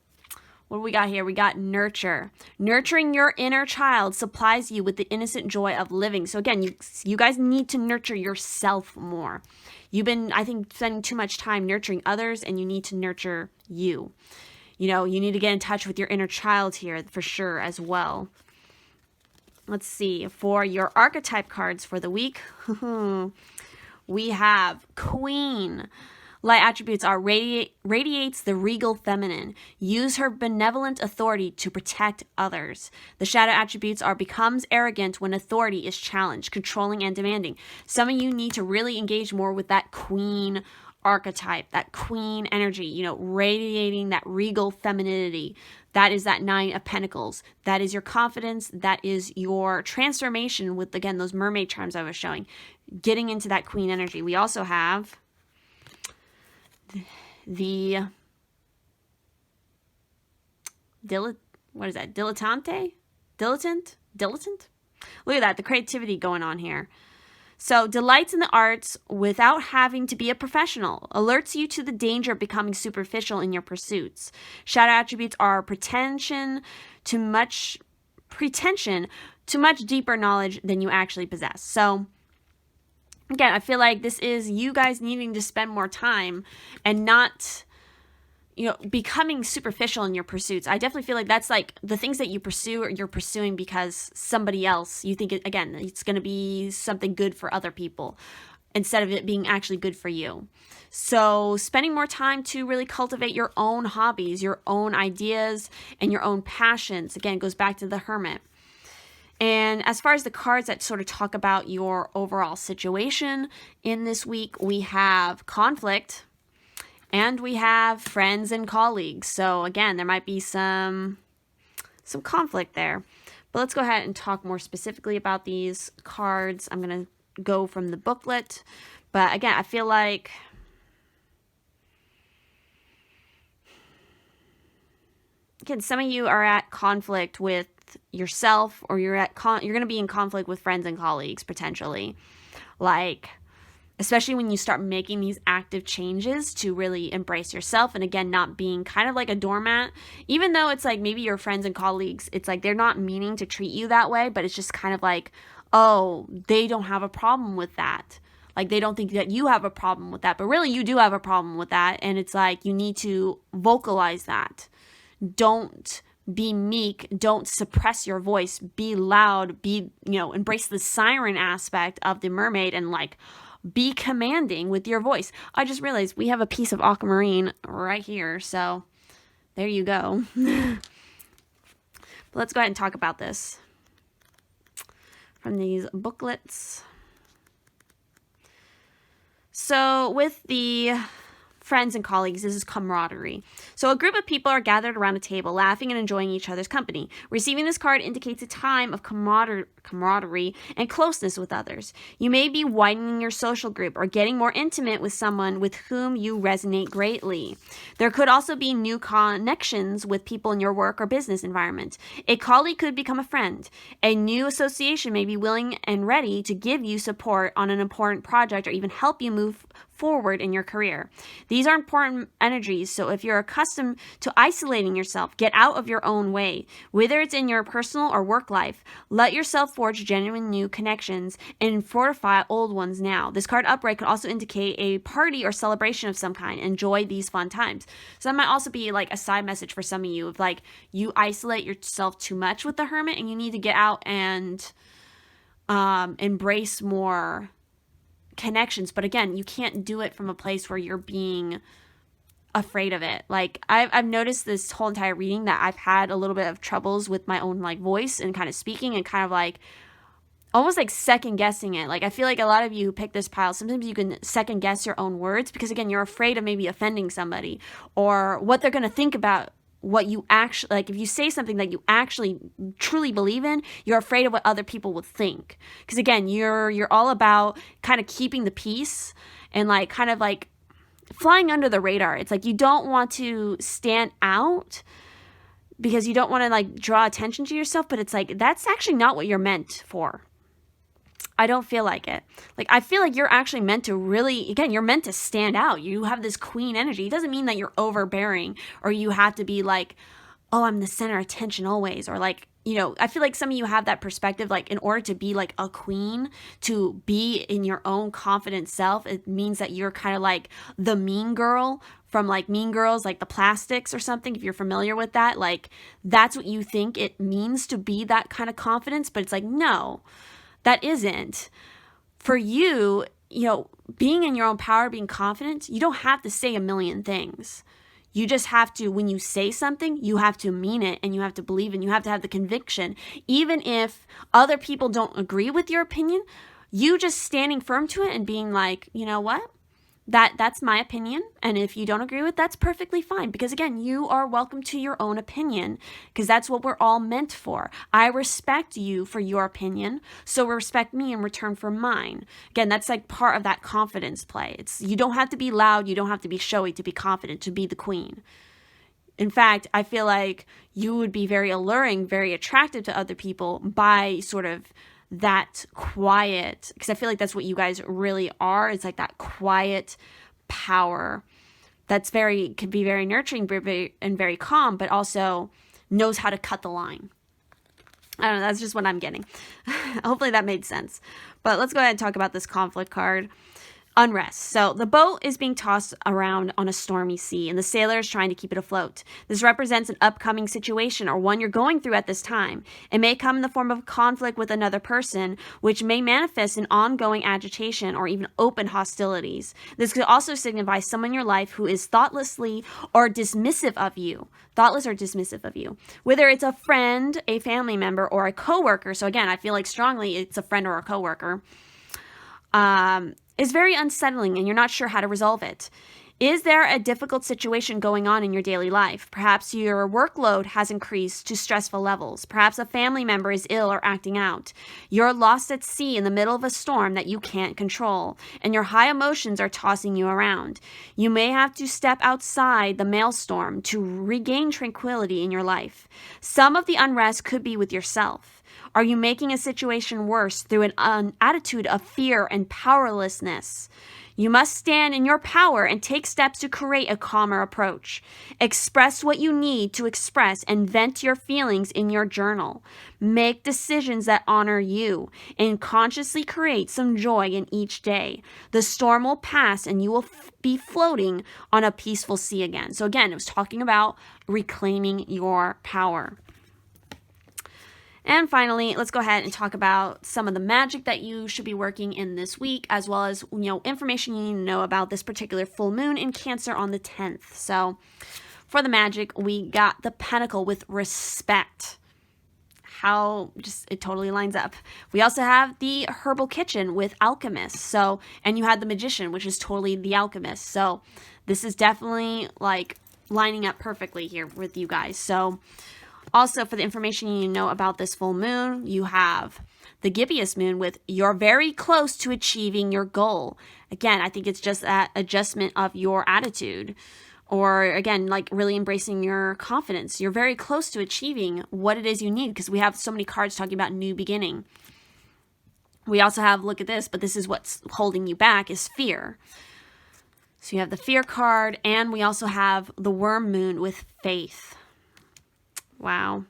what do we got here? We got nurture. Nurturing your inner child supplies you with the innocent joy of living. So again, you guys need to nurture yourself more. You've been, I think, spending too much time nurturing others, and you need to nurture you. You know, you need to get in touch with your inner child here for sure as well. Let's see. For your archetype cards for the week, we have Queen. Light attributes are radiates the regal feminine. Use her benevolent authority to protect others. The shadow attributes are becomes arrogant when authority is challenged, controlling and demanding. Some of you need to really engage more with that queen archetype, that queen energy, you know, radiating that regal femininity. That is that 9 of Pentacles. That is your confidence. That is your transformation with, again, those mermaid charms I was showing. Getting into that queen energy. We also have the dilettante? Dilettant? Look at that, the creativity going on here. So, delights in the arts without having to be a professional. Alerts you to the danger of becoming superficial in your pursuits. Shadow attributes are pretension to much deeper knowledge than you actually possess. So, again, I feel like this is you guys needing to spend more time and not, you know, becoming superficial in your pursuits. I definitely feel like that's like the things that you pursue, or you're pursuing because somebody else, you think, again, it's going to be something good for other people instead of it being actually good for you. So spending more time to really cultivate your own hobbies, your own ideas, and your own passions. Again, it goes back to the Hermit. And as far as the cards that sort of talk about your overall situation in this week, we have conflict and we have friends and colleagues. So again, there might be some conflict there. But let's go ahead and talk more specifically about these cards. I'm going to go from the booklet. But again, I feel like some of you are at conflict with yourself, or you're going to be in conflict with friends and colleagues potentially, like especially when you start making these active changes to really embrace yourself, and again, not being kind of like a doormat, even though it's like maybe your friends and colleagues, it's like they're not meaning to treat you that way, but it's just kind of like, oh, they don't have a problem with that. Like they don't think that you have a problem with that, but really you do have a problem with that, and it's like you need to vocalize that. Don't be meek, don't suppress your voice, be loud, embrace the siren aspect of the mermaid, and like be commanding with your voice. I just realized we have a piece of aquamarine right here, so there you go. But let's go ahead and talk about this from these booklets. So with the friends and colleagues, this is camaraderie. So a group of people are gathered around a table, laughing and enjoying each other's company. Receiving this card indicates a time of camaraderie and closeness with others. You may be widening your social group or getting more intimate with someone with whom you resonate greatly. There could also be new connections with people in your work or business environment. A colleague could become a friend. A new association may be willing and ready to give you support on an important project or even help you move forward in your career. These are important energies, so if you're accustomed to isolating yourself, get out of your own way. Whether it's in your personal or work life, let yourself forge genuine new connections and fortify old ones now. This card upright could also indicate a party or celebration of some kind. Enjoy these fun times. So that might also be like a side message for some of you, if like you isolate yourself too much with the Hermit and you need to get out and embrace more connections. But again, you can't do it from a place where you're being afraid of it. Like I've noticed this whole entire reading that I've had a little bit of troubles with my own like voice and kind of speaking and kind of like almost like second guessing it. Like I feel like a lot of you who pick this pile, sometimes you can second guess your own words because again, you're afraid of maybe offending somebody or what they're going to think about what you actually, like if you say something that you actually truly believe in, you're afraid of what other people would think. Because again, you're all about kind of keeping the peace and like kind of like flying under the radar. It's like you don't want to stand out because you don't want to like draw attention to yourself, but it's like that's actually not what you're meant for. I don't feel like it. Like, I feel like you're actually meant to really, again, you're meant to stand out. You have this queen energy. It doesn't mean that you're overbearing or you have to be like, oh, I'm the center of attention always. Or like, you know, I feel like some of you have that perspective, like in order to be like a queen, to be in your own confident self, it means that you're kind of like the mean girl from like Mean Girls, like the Plastics or something, if you're familiar with that. Like, that's what you think it means to be that kind of confidence. But it's like, no, that isn't. For you, you know, being in your own power, being confident, you don't have to say a million things. You just have to, when you say something, you have to mean it and you have to believe and you have to have the conviction. Even if other people don't agree with your opinion, you just standing firm to it and being like, you know what? That's my opinion. And if you don't agree with, that's perfectly fine. Because again, you are welcome to your own opinion because that's what we're all meant for. I respect you for your opinion. So respect me in return for mine. Again, that's like part of that confidence play. You don't have to be loud. You don't have to be showy to be confident, to be the queen. In fact, I feel like you would be very alluring, very attractive to other people by sort of that quiet, because I feel like that's what you guys really are. It's like that quiet power that's could be very nurturing and very calm, but also knows how to cut the line. I don't know. That's just what I'm getting. Hopefully that made sense. But let's go ahead and talk about this conflict card. Unrest. So the boat is being tossed around on a stormy sea and the sailor is trying to keep it afloat. This represents an upcoming situation or one you're going through at this time. It may come in the form of conflict with another person, which may manifest in ongoing agitation or even open hostilities. This could also signify someone in your life who is thoughtlessly or dismissive of you. Thoughtless or dismissive of you. Whether it's a friend, a family member, or a coworker. So again, I feel like strongly it's a friend or a coworker. Is very unsettling and you're not sure how to resolve it. Is there a difficult situation going on in your daily life? Perhaps your workload has increased to stressful levels. Perhaps a family member is ill or acting out. You're lost at sea in the middle of a storm that you can't control, and your high emotions are tossing you around. You may have to step outside the maelstrom to regain tranquility in your life. Some of the unrest could be with yourself. Are you making a situation worse through an attitude of fear and powerlessness? You must stand in your power and take steps to create a calmer approach. Express what you need to express and vent your feelings in your journal. Make decisions that honor you and consciously create some joy in each day. The storm will pass and you will be floating on a peaceful sea again. So again, it was talking about reclaiming your power. And finally, let's go ahead and talk about some of the magic that you should be working in this week, as well as, information you need to know about this particular full moon in Cancer on the 10th. So for the magic, we got the Pentacle with respect. It totally lines up. We also have the Herbal Kitchen with Alchemist. So, and you had the Magician, which is totally the Alchemist. So this is definitely like lining up perfectly here with you guys. So also, for the information you need to know about this full moon, you have the Gibbous moon with you're very close to achieving your goal. Again, I think it's just that adjustment of your attitude. Or again, like really embracing your confidence. You're very close to achieving what it is you need because we have so many cards talking about new beginning. We also have, look at this, but this is what's holding you back is fear. So you have the fear card and we also have the Worm moon with faith. Wow.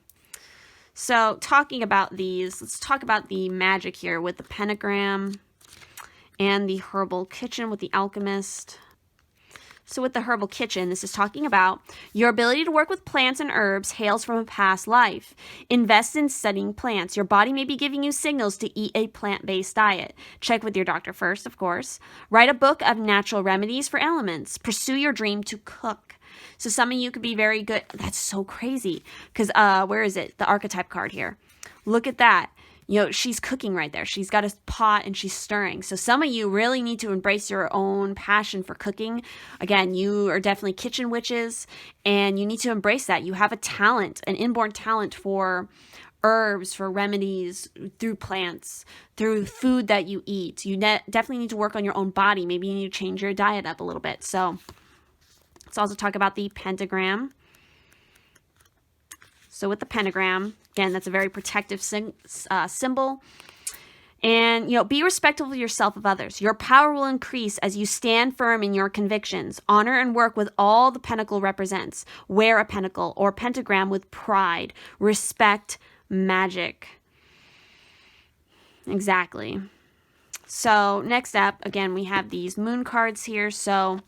So talking about these, let's talk about the magic here with the pentagram and the Herbal Kitchen with the Alchemist. So with the Herbal Kitchen, this is talking about your ability to work with plants and herbs hails from a past life. Invest in studying plants. Your body may be giving you signals to eat a plant-based diet. Check with your doctor first, of course. Write a book of natural remedies for ailments. Pursue your dream to cook. So some of you could be very good. That's so crazy. Because where is it? The archetype card here. Look at that. She's cooking right there. She's got a pot and she's stirring. So some of you really need to embrace your own passion for cooking. Again, you are definitely kitchen witches and you need to embrace that. You have a talent, an inborn talent for herbs, for remedies, through plants, through food that you eat. You definitely need to work on your own body. Maybe you need to change your diet up a little bit. So let's also talk about the pentagram. So with the pentagram, again, that's a very protective symbol. And, be respectful of yourself, of others. Your power will increase as you stand firm in your convictions. Honor and work with all the pentacle represents. Wear a pentacle or pentagram with pride. Respect magic. Exactly. So next up, again, we have these moon cards here. So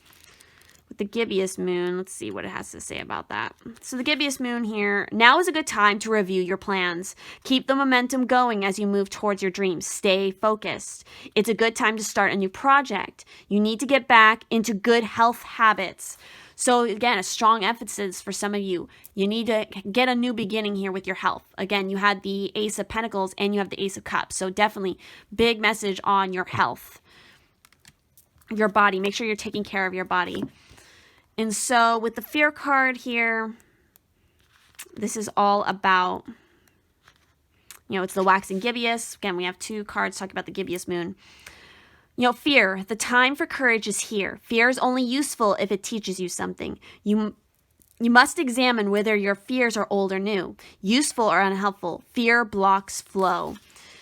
with the gibbous moon, let's see what it has to say about that. So the gibbous moon here, now is a good time to review your plans. Keep the momentum going as you move towards your dreams. Stay focused. It's a good time to start a new project. You need to get back into good health habits. So again, a strong emphasis for some of you. You need to get a new beginning here with your health. Again, you had the Ace of Pentacles and you have the Ace of Cups. So definitely big message on your health, your body. Make sure you're taking care of your body. And so with the fear card here, this is all about, it's the waxing gibbous. Again, we have 2 cards talking about the gibbous moon. Fear, the time for courage is here. Fear is only useful if it teaches you something. You must examine whether your fears are old or new, useful or unhelpful. Fear blocks flow.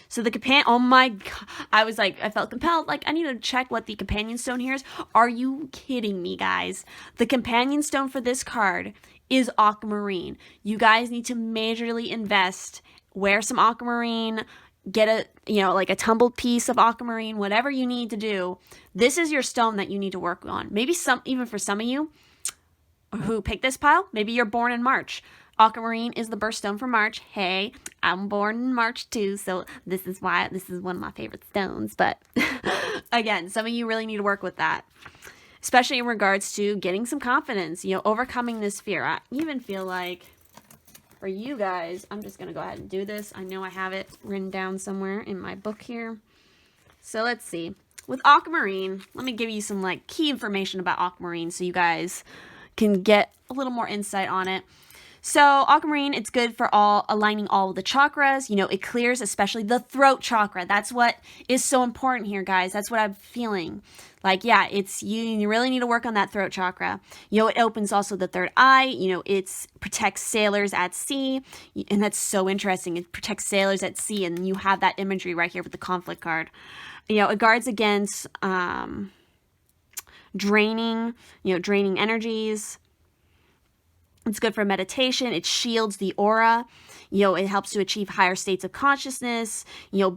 So the companion, oh my God, I felt compelled, I need to check what the companion stone here is. Are you kidding me, guys? The companion stone for this card is aquamarine. You guys need to majorly invest, wear some aquamarine, get a tumbled piece of aquamarine, whatever you need to do. This is your stone that you need to work on. Maybe even for some of you who picked this pile, maybe you're born in March. Aquamarine is the birthstone for March. Hey, I'm born in March too, so this is why this is one of my favorite stones. But again, some of you really need to work with that, especially in regards to getting some confidence, overcoming this fear. I even feel like for you guys, I'm just going to go ahead and do this. I know I have it written down somewhere in my book here. So let's see. With aquamarine, let me give you some key information about aquamarine so you guys can get a little more insight on it. So aquamarine, it's good for aligning all of the chakras. It clears especially the throat chakra. That's what is so important here, guys. That's what I'm feeling. You really need to work on that throat chakra. It opens also the third eye. It protects sailors at sea. And that's so interesting. It protects sailors at sea. And you have that imagery right here with the conflict card. It guards against draining energies. It's good for meditation. It shields the aura. It helps to achieve higher states of consciousness,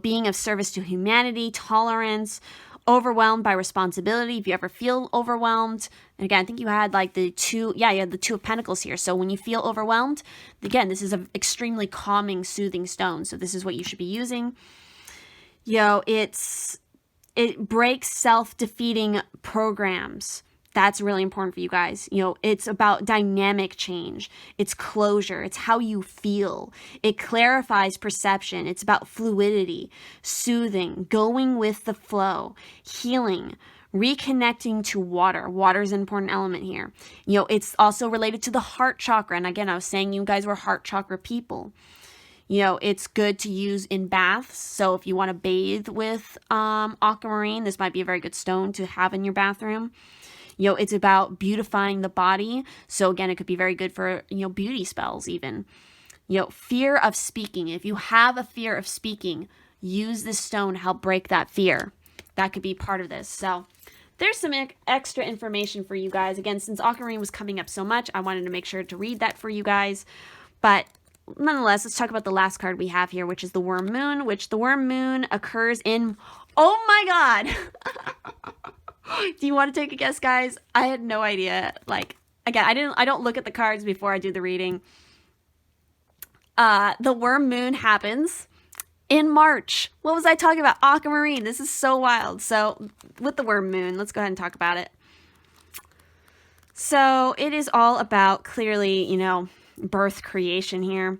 being of service to humanity, tolerance, overwhelmed by responsibility. If you ever feel overwhelmed, and again, I think you had the 2 of Pentacles here. So when you feel overwhelmed, again, this is an extremely calming, soothing stone. So this is what you should be using. It breaks self-defeating programs. That's really important for you guys. It's about dynamic change. It's closure. It's how you feel. It clarifies perception. It's about fluidity, soothing, going with the flow, healing, reconnecting to water. Water is an important element here. It's also related to the heart chakra. And again, I was saying you guys were heart chakra people. It's good to use in baths. So if you want to bathe with aquamarine, this might be a very good stone to have in your bathroom. It's about beautifying the body. So again, it could be very good for, beauty spells even. Fear of speaking. If you have a fear of speaking, use this stone to help break that fear. That could be part of this. So there's some extra information for you guys. Again, since aquamarine was coming up so much, I wanted to make sure to read that for you guys. But nonetheless, let's talk about the last card we have here, which is the Worm Moon, which the Worm Moon occurs in, oh my God. Do you want to take a guess, guys? I had no idea. Again, I don't look at the cards before I do the reading. The Worm Moon happens in March. What was I talking about? Aquamarine. This is so wild. So with the Worm Moon, let's go ahead and talk about it. So it is all about clearly, birth creation here.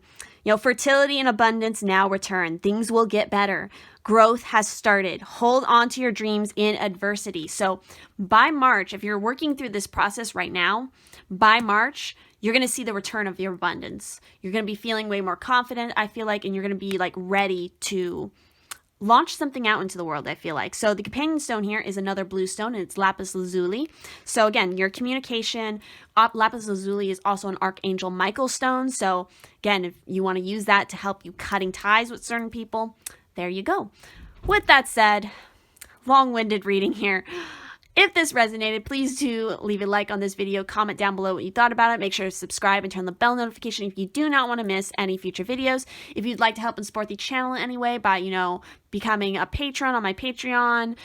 Fertility and abundance now return. Things will get better. Growth has started. Hold on to your dreams in adversity. So by March, if you're working through this process right now, by March, you're going to see the return of your abundance. You're going to be feeling way more confident, I feel like, and you're going to be ready to launch something out into the world, I feel like. So the companion stone here is another blue stone, and it's lapis lazuli. So again, your communication, lapis lazuli is also an Archangel Michael stone. So again, if you want to use that to help you cutting ties with certain people, there you go. with that said, long-winded reading here. If this resonated, please do leave a like on this video, comment down below what you thought about it, make sure to subscribe and turn the bell notification if you do not want to miss any future videos. If you'd like to help and support the channel in any way by, becoming a patron on my Patreon,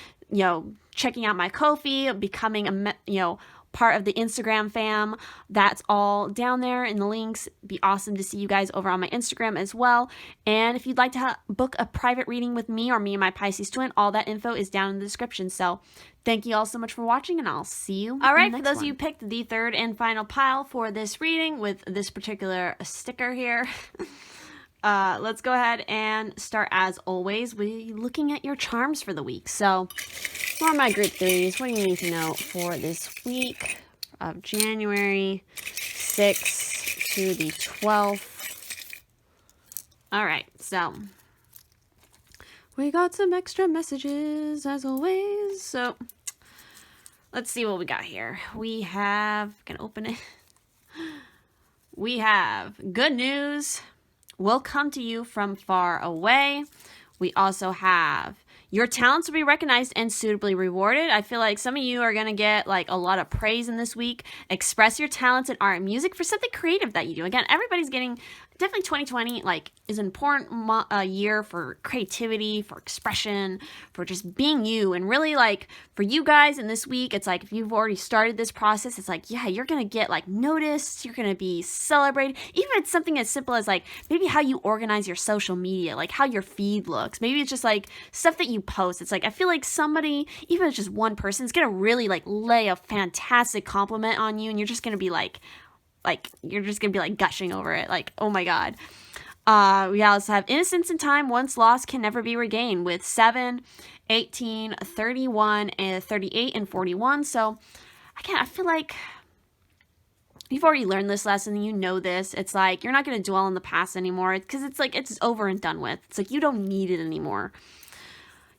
checking out my Ko-fi, becoming a, part of the Instagram fam, that's all down there in the links. It'd be awesome to see you guys over on my Instagram as well. And if you'd like to book a private reading with me or me and my Pisces-Twin, all that info is down in the description. So thank you all so much for watching, and I'll see you. All right, for those of you who picked the third and final pile for this reading with this particular sticker here, let's go ahead and start as always with looking at your charms for the week. So for my group threes, what do you need to know for this week of January 6th to the 12th? All right, so we got some extra messages as always. So let's see what we got here. We have, gonna open it. We have good news will come to you from far away. We also have your talents will be recognized and suitably rewarded. I feel like some of you are going to get like a lot of praise in this week. Express your talents in art and music for something creative that you do. Again, everybody's getting, definitely 2020 like is an important year for creativity, for expression, for just being you. And really like for you guys in this week, it's like if you've already started this process, it's like, yeah, you're going to get like noticed. You're going to be celebrated. Even if it's something as simple as like maybe how you organize your social media, like how your feed looks. Maybe it's just like stuff that you post. It's like I feel like somebody, even if it's just one person, is going to really like lay a fantastic compliment on you, and you're just going to be like you're just gonna be like gushing over it, like, oh my god. We also have innocence in time once lost can never be regained with 7, 18, 31, and 38 and 41. So again, I feel like you've already learned this lesson, you know this. It's like you're not going to dwell on the past anymore because it's like it's over and done with. It's like you don't need it anymore.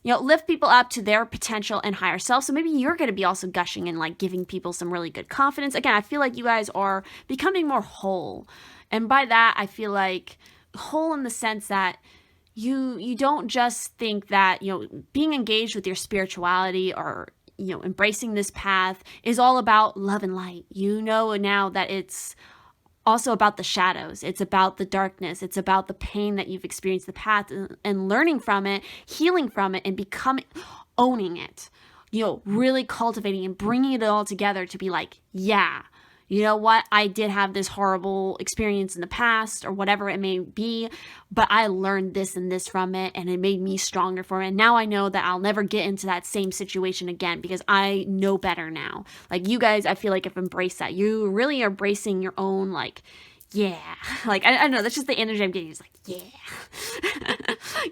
Lift people up to their potential and higher self. So maybe you're going to be also gushing and like giving people some really good confidence. Again, I feel like you guys are becoming more whole. And by that, I feel like whole in the sense that you don't just think that, being engaged with your spirituality or, embracing this path is all about love and light. You know now that it's also about the shadows. It's about the darkness. It's about the pain that you've experienced in the past and learning from it, healing from it, and owning it. Really cultivating and bringing it all together to be like, yeah, you know what? I did have this horrible experience in the past or whatever it may be, but I learned this and this from it, and it made me stronger for it. And now I know that I'll never get into that same situation again because I know better now. Like you guys, I feel like have embraced that. You really are embracing your own, like, yeah. Like, I don't know, that's just the energy I'm getting. It's like,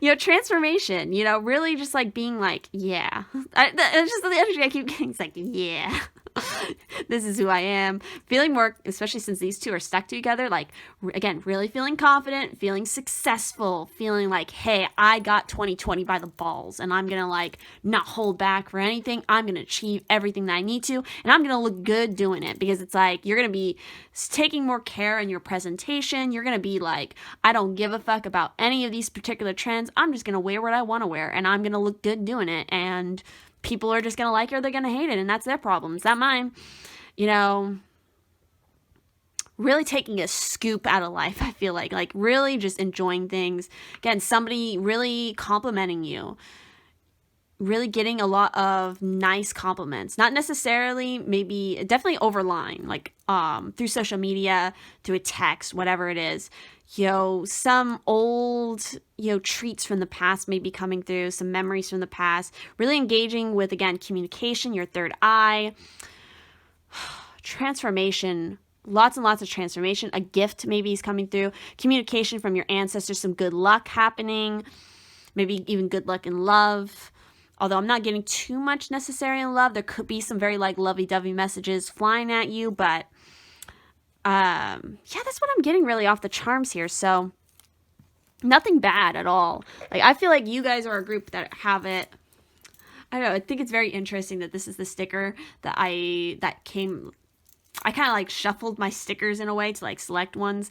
yeah. Transformation, really just like being like, yeah. It's just the energy I keep getting. It's like, yeah. This is who I am. Feeling more, especially since these two are stuck together, like, again, really feeling confident, feeling successful, feeling like, hey, I got 2020 by the balls, and I'm gonna like not hold back for anything. I'm gonna achieve everything that I need to, and I'm gonna look good doing it, because it's like you're gonna be taking more care in your presentation. You're gonna be like, I don't give a fuck about any of these particular trends. I'm just gonna wear what I want to wear, and I'm gonna look good doing it, and people are just going to like it or they're going to hate it, and that's their problem. It's not mine. Really taking a scoop out of life, I feel like really just enjoying things. Again, somebody really complimenting you. Really getting a lot of nice compliments. Not necessarily, maybe, definitely over line, like through social media, through a text, whatever it is. Some old, treats from the past may be coming through, some memories from the past. Really engaging with, again, communication, your third eye. Transformation, lots and lots of transformation. A gift maybe is coming through. Communication from your ancestors, some good luck happening. Maybe even good luck in love. Although I'm not getting too much necessary in love. There could be some very like lovey-dovey messages flying at you, but yeah, that's what I'm getting really off the charms here. So nothing bad at all. Like, I feel like you guys are a group that have it. I don't know. I think it's very interesting that this is the sticker that I kind of like shuffled my stickers in a way to like select ones.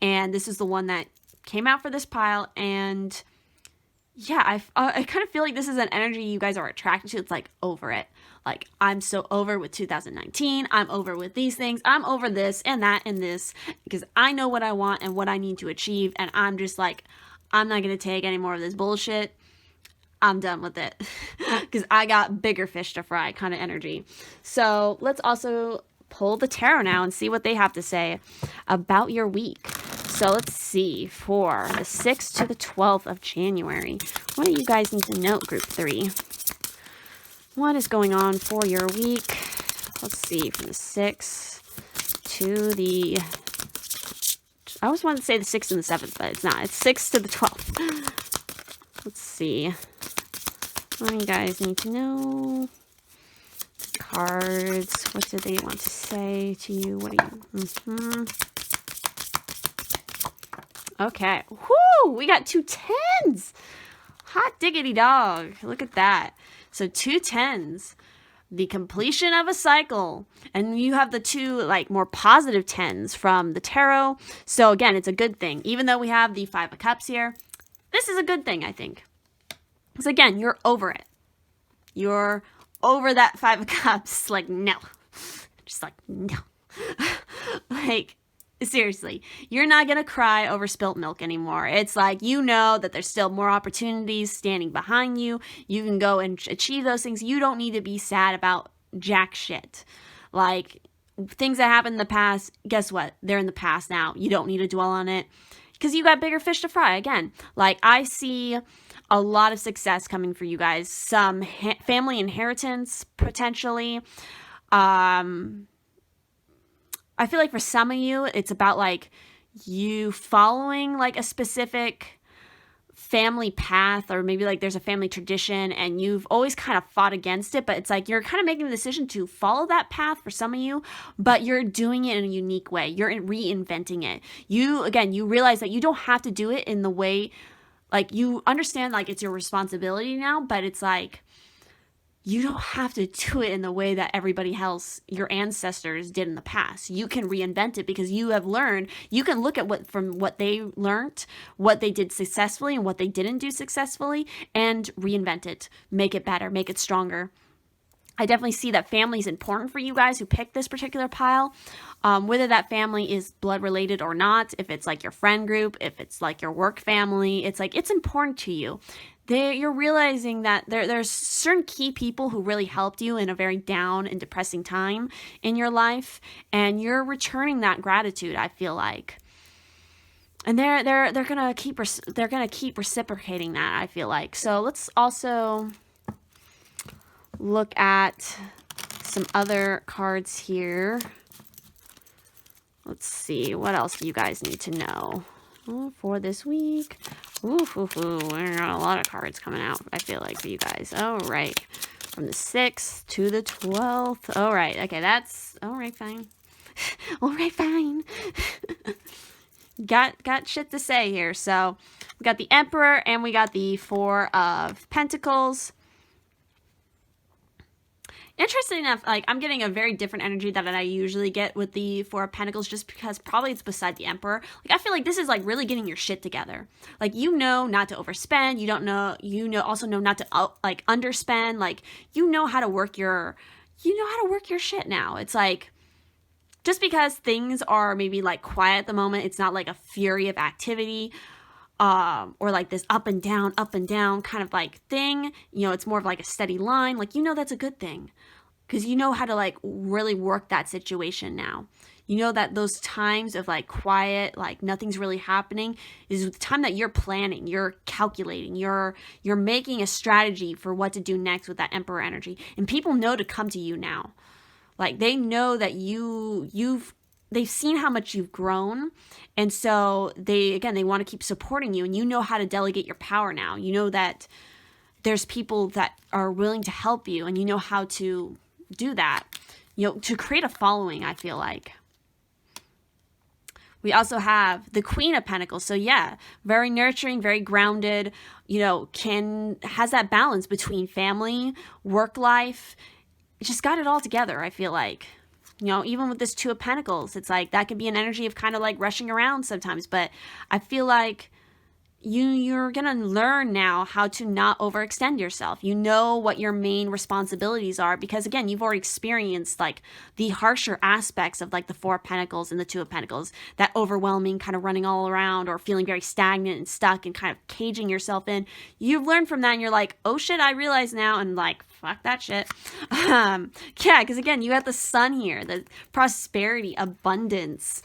And this is the one that came out for this pile. And yeah, I kind of feel like this is an energy you guys are attracted to. It's like over it. Like, I'm so over with 2019. I'm over with these things. I'm over this and that and this because I know what I want and what I need to achieve. And I'm just like, I'm not going to take any more of this bullshit. I'm done with it because I got bigger fish to fry kind of energy. So let's also pull the tarot now and see what they have to say about your week. So let's see for the 6th to the 12th of January. What do you guys need to know, Group 3? What is going on for your week? Let's see, from the 6th to the... I always wanted to say the 6th and the 7th, but it's not. It's 6th to the 12th. Let's see. What do you guys need to know? Cards. What do they want to say to you? What do you... Okay. Whoo! We got 2 10s. Hot diggity dog. Look at that. So 2 10s. The completion of a cycle. And you have the 2 like more positive 10s from the tarot. So again, it's a good thing. Even though we have the 5 of Cups here, this is a good thing, I think. Because again, you're over it. You're over that 5 of Cups. Like, no. Just like, no. Like, seriously, you're not going to cry over spilt milk anymore. It's like, you know that there's still more opportunities standing behind you. You can go and achieve those things. You don't need to be sad about jack shit. Like, things that happened in the past, guess what? They're in the past now. You don't need to dwell on it because you got bigger fish to fry. Again, like, I see a lot of success coming for you guys. Some family inheritance, potentially. I feel like for some of you, it's about like you following like a specific family path, or maybe like there's a family tradition and you've always kind of fought against it, but it's like you're kind of making the decision to follow that path for some of you, but you're doing it in a unique way. You're reinventing it. You realize that you don't have to do it in the way, like you understand like it's your responsibility now, but it's like, you don't have to do it in the way that everybody else, your ancestors, did in the past. You can reinvent it because you have learned. You can look at from what they learned, what they did successfully and what they didn't do successfully, and reinvent it. Make it better, make it stronger. I definitely see that family is important for you guys who picked this particular pile. Whether that family is blood related or not, if it's like your friend group, if it's like your work family, it's like it's important to you. You're realizing that there's certain key people who really helped you in a very down and depressing time in your life, and you're returning that gratitude, I feel like. And they're gonna keep reciprocating that, I feel like. So let's also look at some other cards here. Let's see, what else do you guys need to know for this week? We got a lot of cards coming out, I feel like, for you guys. All right. From the 6th to the 12th. All right. Okay, that's... All right, fine. All right, fine. Got shit to say here. So, we got the Emperor and we got the 4 of Pentacles. Interesting enough, like, I'm getting a very different energy than I usually get with the 4 of Pentacles, just because probably it's beside the Emperor. Like, I feel like this is, like, really getting your shit together. Like, you know not to overspend. Also know not to, like, underspend. Like, you know how to work your shit now. It's like, just because things are maybe, like, quiet at the moment, it's not, like, a fury of activity, or like this up and down kind of like thing. You know, it's more of like a steady line. Like, you know, that's a good thing because you know how to like really work that situation now. You know that those times of like quiet, like nothing's really happening, is the time that you're planning, you're calculating, you're making a strategy for what to do next with that Emperor energy. And people know to come to you now. Like, they know that they've seen how much you've grown, and so they want to keep supporting you, and you know how to delegate your power now. You know that there's people that are willing to help you, and you know how to do that, you know, to create a following, I feel like. We also have the Queen of Pentacles. So yeah, very nurturing, very grounded, you know, has that balance between family, work life. Just got it all together, I feel like. You know, even with this 2 of Pentacles, it's like that could be an energy of kind of like rushing around sometimes. But I feel like you're going to learn now how to not overextend yourself. You know what your main responsibilities are because, again, you've already experienced like the harsher aspects of like the Four of Pentacles and the Two of Pentacles, that overwhelming kind of running all around or feeling very stagnant and stuck and kind of caging yourself in. You've learned from that and you're like, oh shit, I realize now, and like, fuck that shit. Yeah, because again, you got the Sun here, the prosperity, abundance,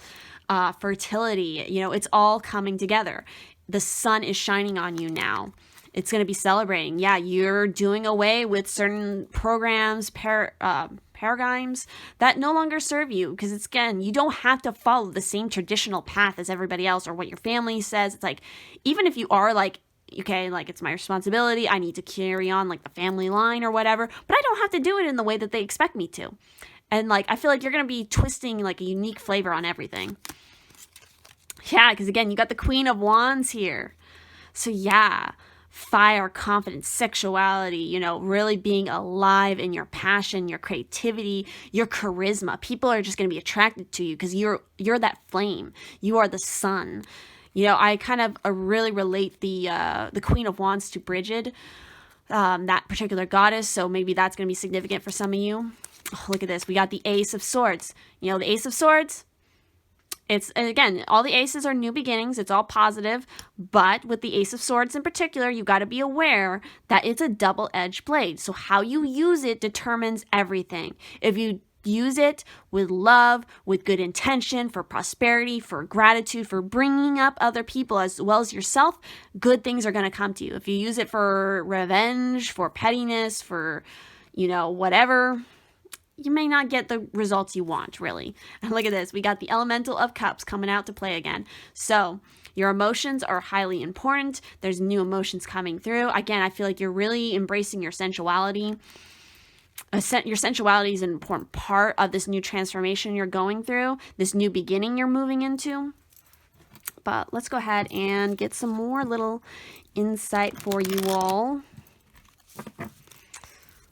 fertility, you know, it's all coming together. The sun is shining on you now. It's going to be celebrating. Yeah, you're doing away with certain programs, paradigms that no longer serve you. Because it's, again, you don't have to follow the same traditional path as everybody else or what your family says. It's like, even if you are like, okay, like it's my responsibility, I need to carry on like the family line or whatever, but I don't have to do it in the way that they expect me to. And like, I feel like you're going to be twisting like a unique flavor on everything. Yeah, because again, you got the Queen of Wands here. So yeah, fire, confidence, sexuality, you know, really being alive in your passion, your creativity, your charisma. People are just going to be attracted to you because you're that flame. You are the sun. You know, I kind of really relate the Queen of Wands to Bridget, that particular goddess. So maybe that's going to be significant for some of you. Oh, look at this. We got the Ace of Swords. You know, the Ace of Swords, it's, again, all the aces are new beginnings. It's all positive. But with the Ace of Swords in particular, you got to be aware that it's a double-edged blade. So how you use it determines everything. If you use it with love, with good intention, for prosperity, for gratitude, for bringing up other people as well as yourself, good things are going to come to you. If you use it for revenge, for pettiness, for, you know, whatever, you may not get the results you want, really. And look at this. We got the Elemental of Cups coming out to play again. So your emotions are highly important. There's new emotions coming through. Again, I feel like you're really embracing your sensuality. Your sensuality is an important part of this new transformation you're going through, this new beginning you're moving into. But let's go ahead and get some more little insight for you all.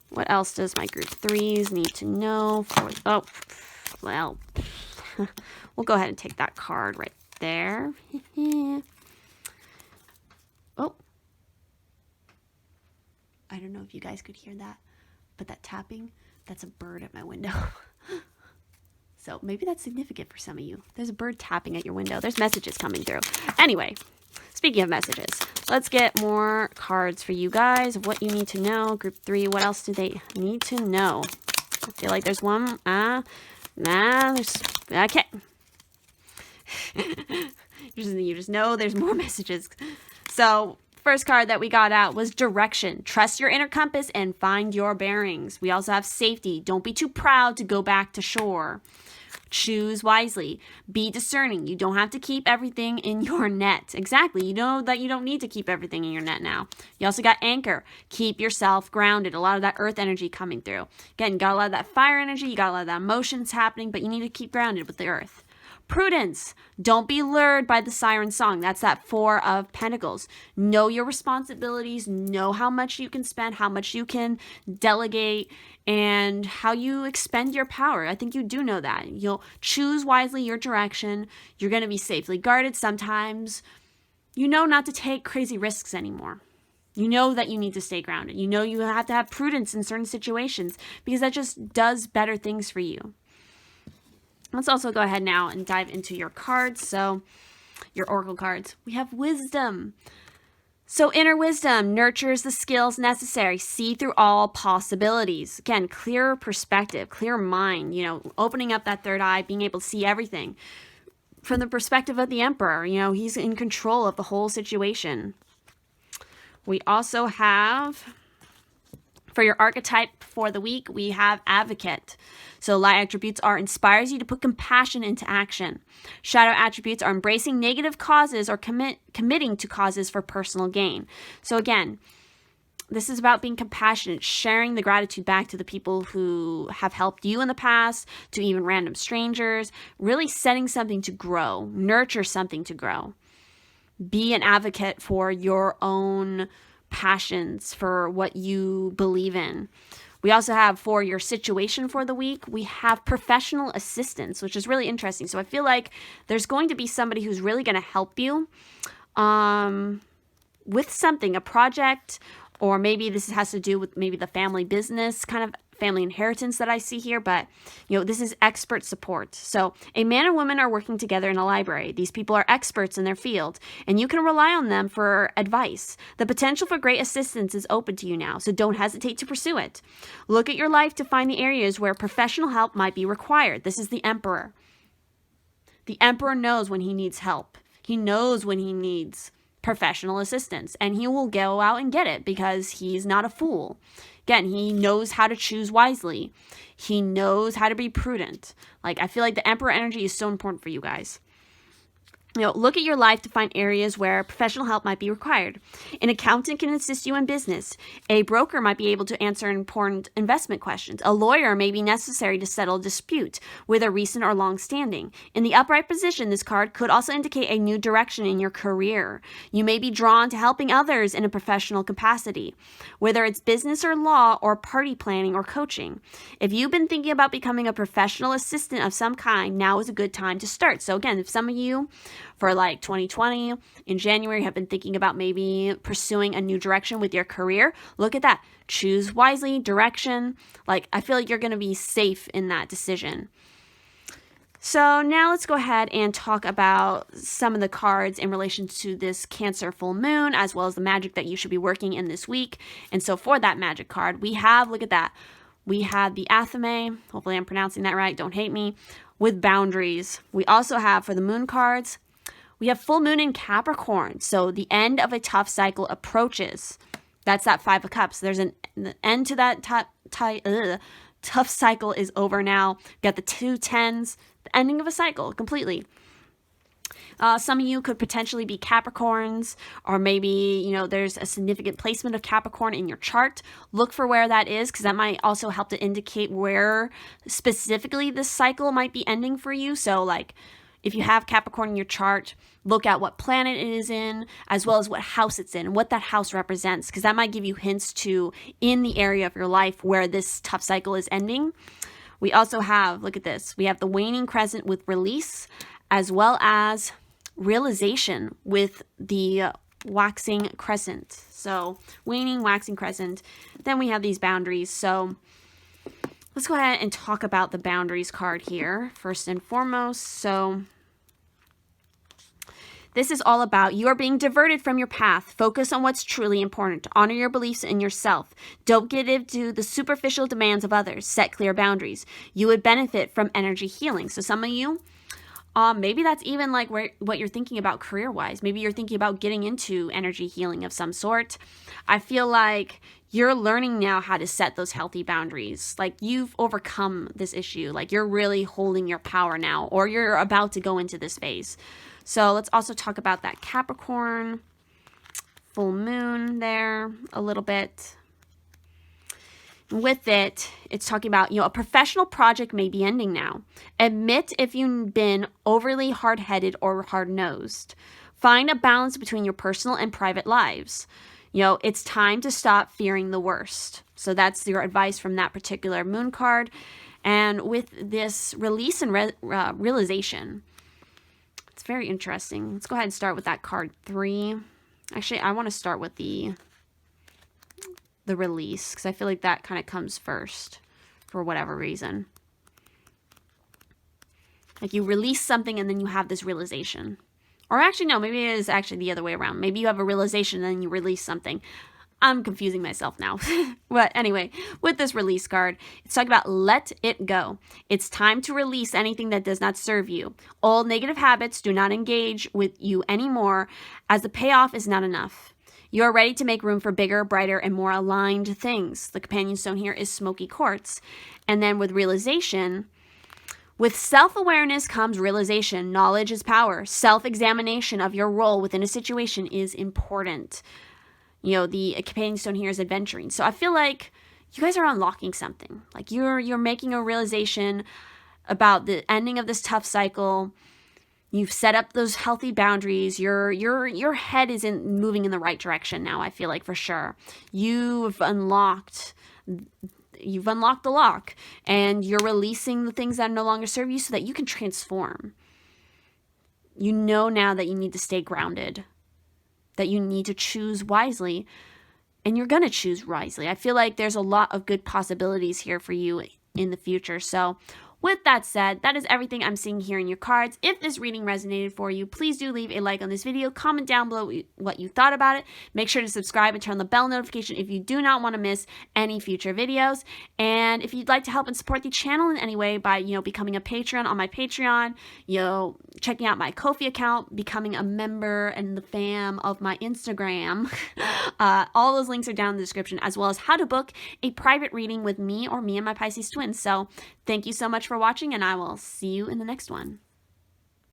What else does my group threes need to know? Oh, well, we'll go ahead and take that card right there. Oh, I don't know if you guys could hear that, but that tapping, that's a bird at my window. So maybe that's significant for some of you. There's a bird tapping at your window. There's messages coming through. Anyway, speaking of messages, let's get more cards for you guys. What you need to know. Group 3, what else do they need to know? I feel like there's one. There's... Okay. You just know there's more messages. So, first card that we got out was direction. Trust your inner compass and find your bearings. We also have safety. Don't be too proud to go back to shore. Choose wisely. Be discerning. You don't have to keep everything in your net. Exactly. You know that you don't need to keep everything in your net now. You also got anchor. Keep yourself grounded. A lot of that earth energy coming through. Again, you got a lot of that fire energy. You got a lot of that emotions happening, but you need to keep grounded with the earth. Prudence. Don't be lured by the siren song. That's that 4 of Pentacles. Know your responsibilities. Know how much you can spend, how much you can delegate, and how you expend your power. I think you do know that. You'll choose wisely your direction. You're going to be safely guarded. Sometimes you know not to take crazy risks anymore. You know that you need to stay grounded. You know you have to have prudence in certain situations because that just does better things for you. Let's also go ahead now and dive into your cards. So your oracle cards. We have wisdom. So inner wisdom nurtures the skills necessary. See through all possibilities. Again, clear perspective, clear mind, you know, opening up that third eye, being able to see everything. From the perspective of the Emperor, you know, he's in control of the whole situation. We also have, for your archetype for the week, we have advocate. So light attributes are inspires you to put compassion into action. Shadow attributes are embracing negative causes or committing to causes for personal gain. So again, this is about being compassionate, sharing the gratitude back to the people who have helped you in the past, to even random strangers, really setting something to grow, nurture something to grow. Be an advocate for your own passions, for what you believe in. We also have, for your situation for the week, we have professional assistance, which is really interesting. So I feel like there's going to be somebody who's really going to help you. with something, a project, or maybe this has to do with maybe the family business, kind of family inheritance that I see here, but this is expert support. So a man and woman are working together in a library. These people are experts in their field, and you can rely on them for advice. The potential for great assistance is open to you now, so don't hesitate to pursue it. Look at your life to find the areas where professional help might be required. This is the Emperor. The Emperor knows when he needs help. He knows when he needs professional assistance, and he will go out and get it because he's not a fool. Again, he knows how to choose wisely. He knows how to be prudent. I feel like the Emperor energy is so important for you guys. Look at your life to find areas where professional help might be required. An accountant can assist you in business. A broker might be able to answer important investment questions. A lawyer may be necessary to settle a dispute, whether recent or long-standing. In the upright position, this card could also indicate a new direction in your career. You may be drawn to helping others in a professional capacity, whether it's business or law or party planning or coaching. If you've been thinking about becoming a professional assistant of some kind, now is a good time to start. So again, if some of you for 2020 in January have been thinking about maybe pursuing a new direction with your career, look at that. Choose wisely, direction. I feel like you're going to be safe in that decision. So now let's go ahead and talk about some of the cards in relation to this Cancer full moon, as well as the magic that you should be working in this week. And so for that magic card, we have, look at that. We had the Athame, hopefully I'm pronouncing that right, don't hate me, with boundaries. We also have, for the moon cards, we have full moon in Capricorn. So the end of a tough cycle approaches. That's that Five of Cups. There's an end to that tough cycle is over now. Got the 2 tens, the ending of a cycle completely. Some of you could potentially be Capricorns, or maybe, there's a significant placement of Capricorn in your chart. Look for where that is, because that might also help to indicate where specifically this cycle might be ending for you. So if you have Capricorn in your chart, look at what planet it is in, as well as what house it's in, and what that house represents, because that might give you hints to in the area of your life where this tough cycle is ending. We also have, look at this, we have the waning crescent with release, as well as realization with the waxing crescent. So waning, waxing crescent. Then we have these boundaries. So let's go ahead and talk about the boundaries card here, first and foremost. So this is all about you are being diverted from your path. Focus on what's truly important. Honor your beliefs in yourself. Don't give into the superficial demands of others. Set clear boundaries. You would benefit from energy healing. So some of you, maybe that's even what you're thinking about career-wise. Maybe you're thinking about getting into energy healing of some sort. I feel like you're learning now how to set those healthy boundaries. You've overcome this issue. You're really holding your power now, or you're about to go into this phase. So let's also talk about that Capricorn full moon there a little bit. With it, it's talking about, a professional project may be ending now. Admit if you've been overly hard-headed or hard-nosed. Find a balance between your personal and private lives. It's time to stop fearing the worst. So that's your advice from that particular moon card. And with this release and realization, it's very interesting. Let's go ahead and start with that card 3. Actually, I want to start with the release, because I feel like that kind of comes first for whatever reason. You release something and then you have this realization. Or actually, no, maybe it is actually the other way around. Maybe you have a realization and then you release something. I'm confusing myself now. But anyway, with this release card, it's talking about let it go. It's time to release anything that does not serve you. Old negative habits do not engage with you anymore, as the payoff is not enough. You are ready to make room for bigger, brighter, and more aligned things. The companion stone here is smoky quartz. And then with realization, with self-awareness comes realization. Knowledge is power. Self-examination of your role within a situation is important. The companion stone here is adventuring. So I feel like you guys are unlocking something. You're making a realization about the ending of this tough cycle. You've set up those healthy boundaries. Your head is moving in the right direction now, I feel like, for sure. You've unlocked the lock, and you're releasing the things that no longer serve you so that you can transform. You know now that you need to stay grounded. that you need to choose wisely, and you're going to choose wisely. I feel like there's a lot of good possibilities here for you in the future. So with that said, that is everything I'm seeing here in your cards. If this reading resonated for you, please do leave a like on this video. Comment down below what you thought about it. Make sure to subscribe and turn on the bell notification if you do not want to miss any future videos. And if you'd like to help and support the channel in any way by, becoming a patron on my Patreon, checking out my Ko-fi account, becoming a member and the fam of my Instagram, all those links are down in the description, as well as how to book a private reading with me or me and my Pisces twins. So thank you so much for watching, and I will see you in the next one.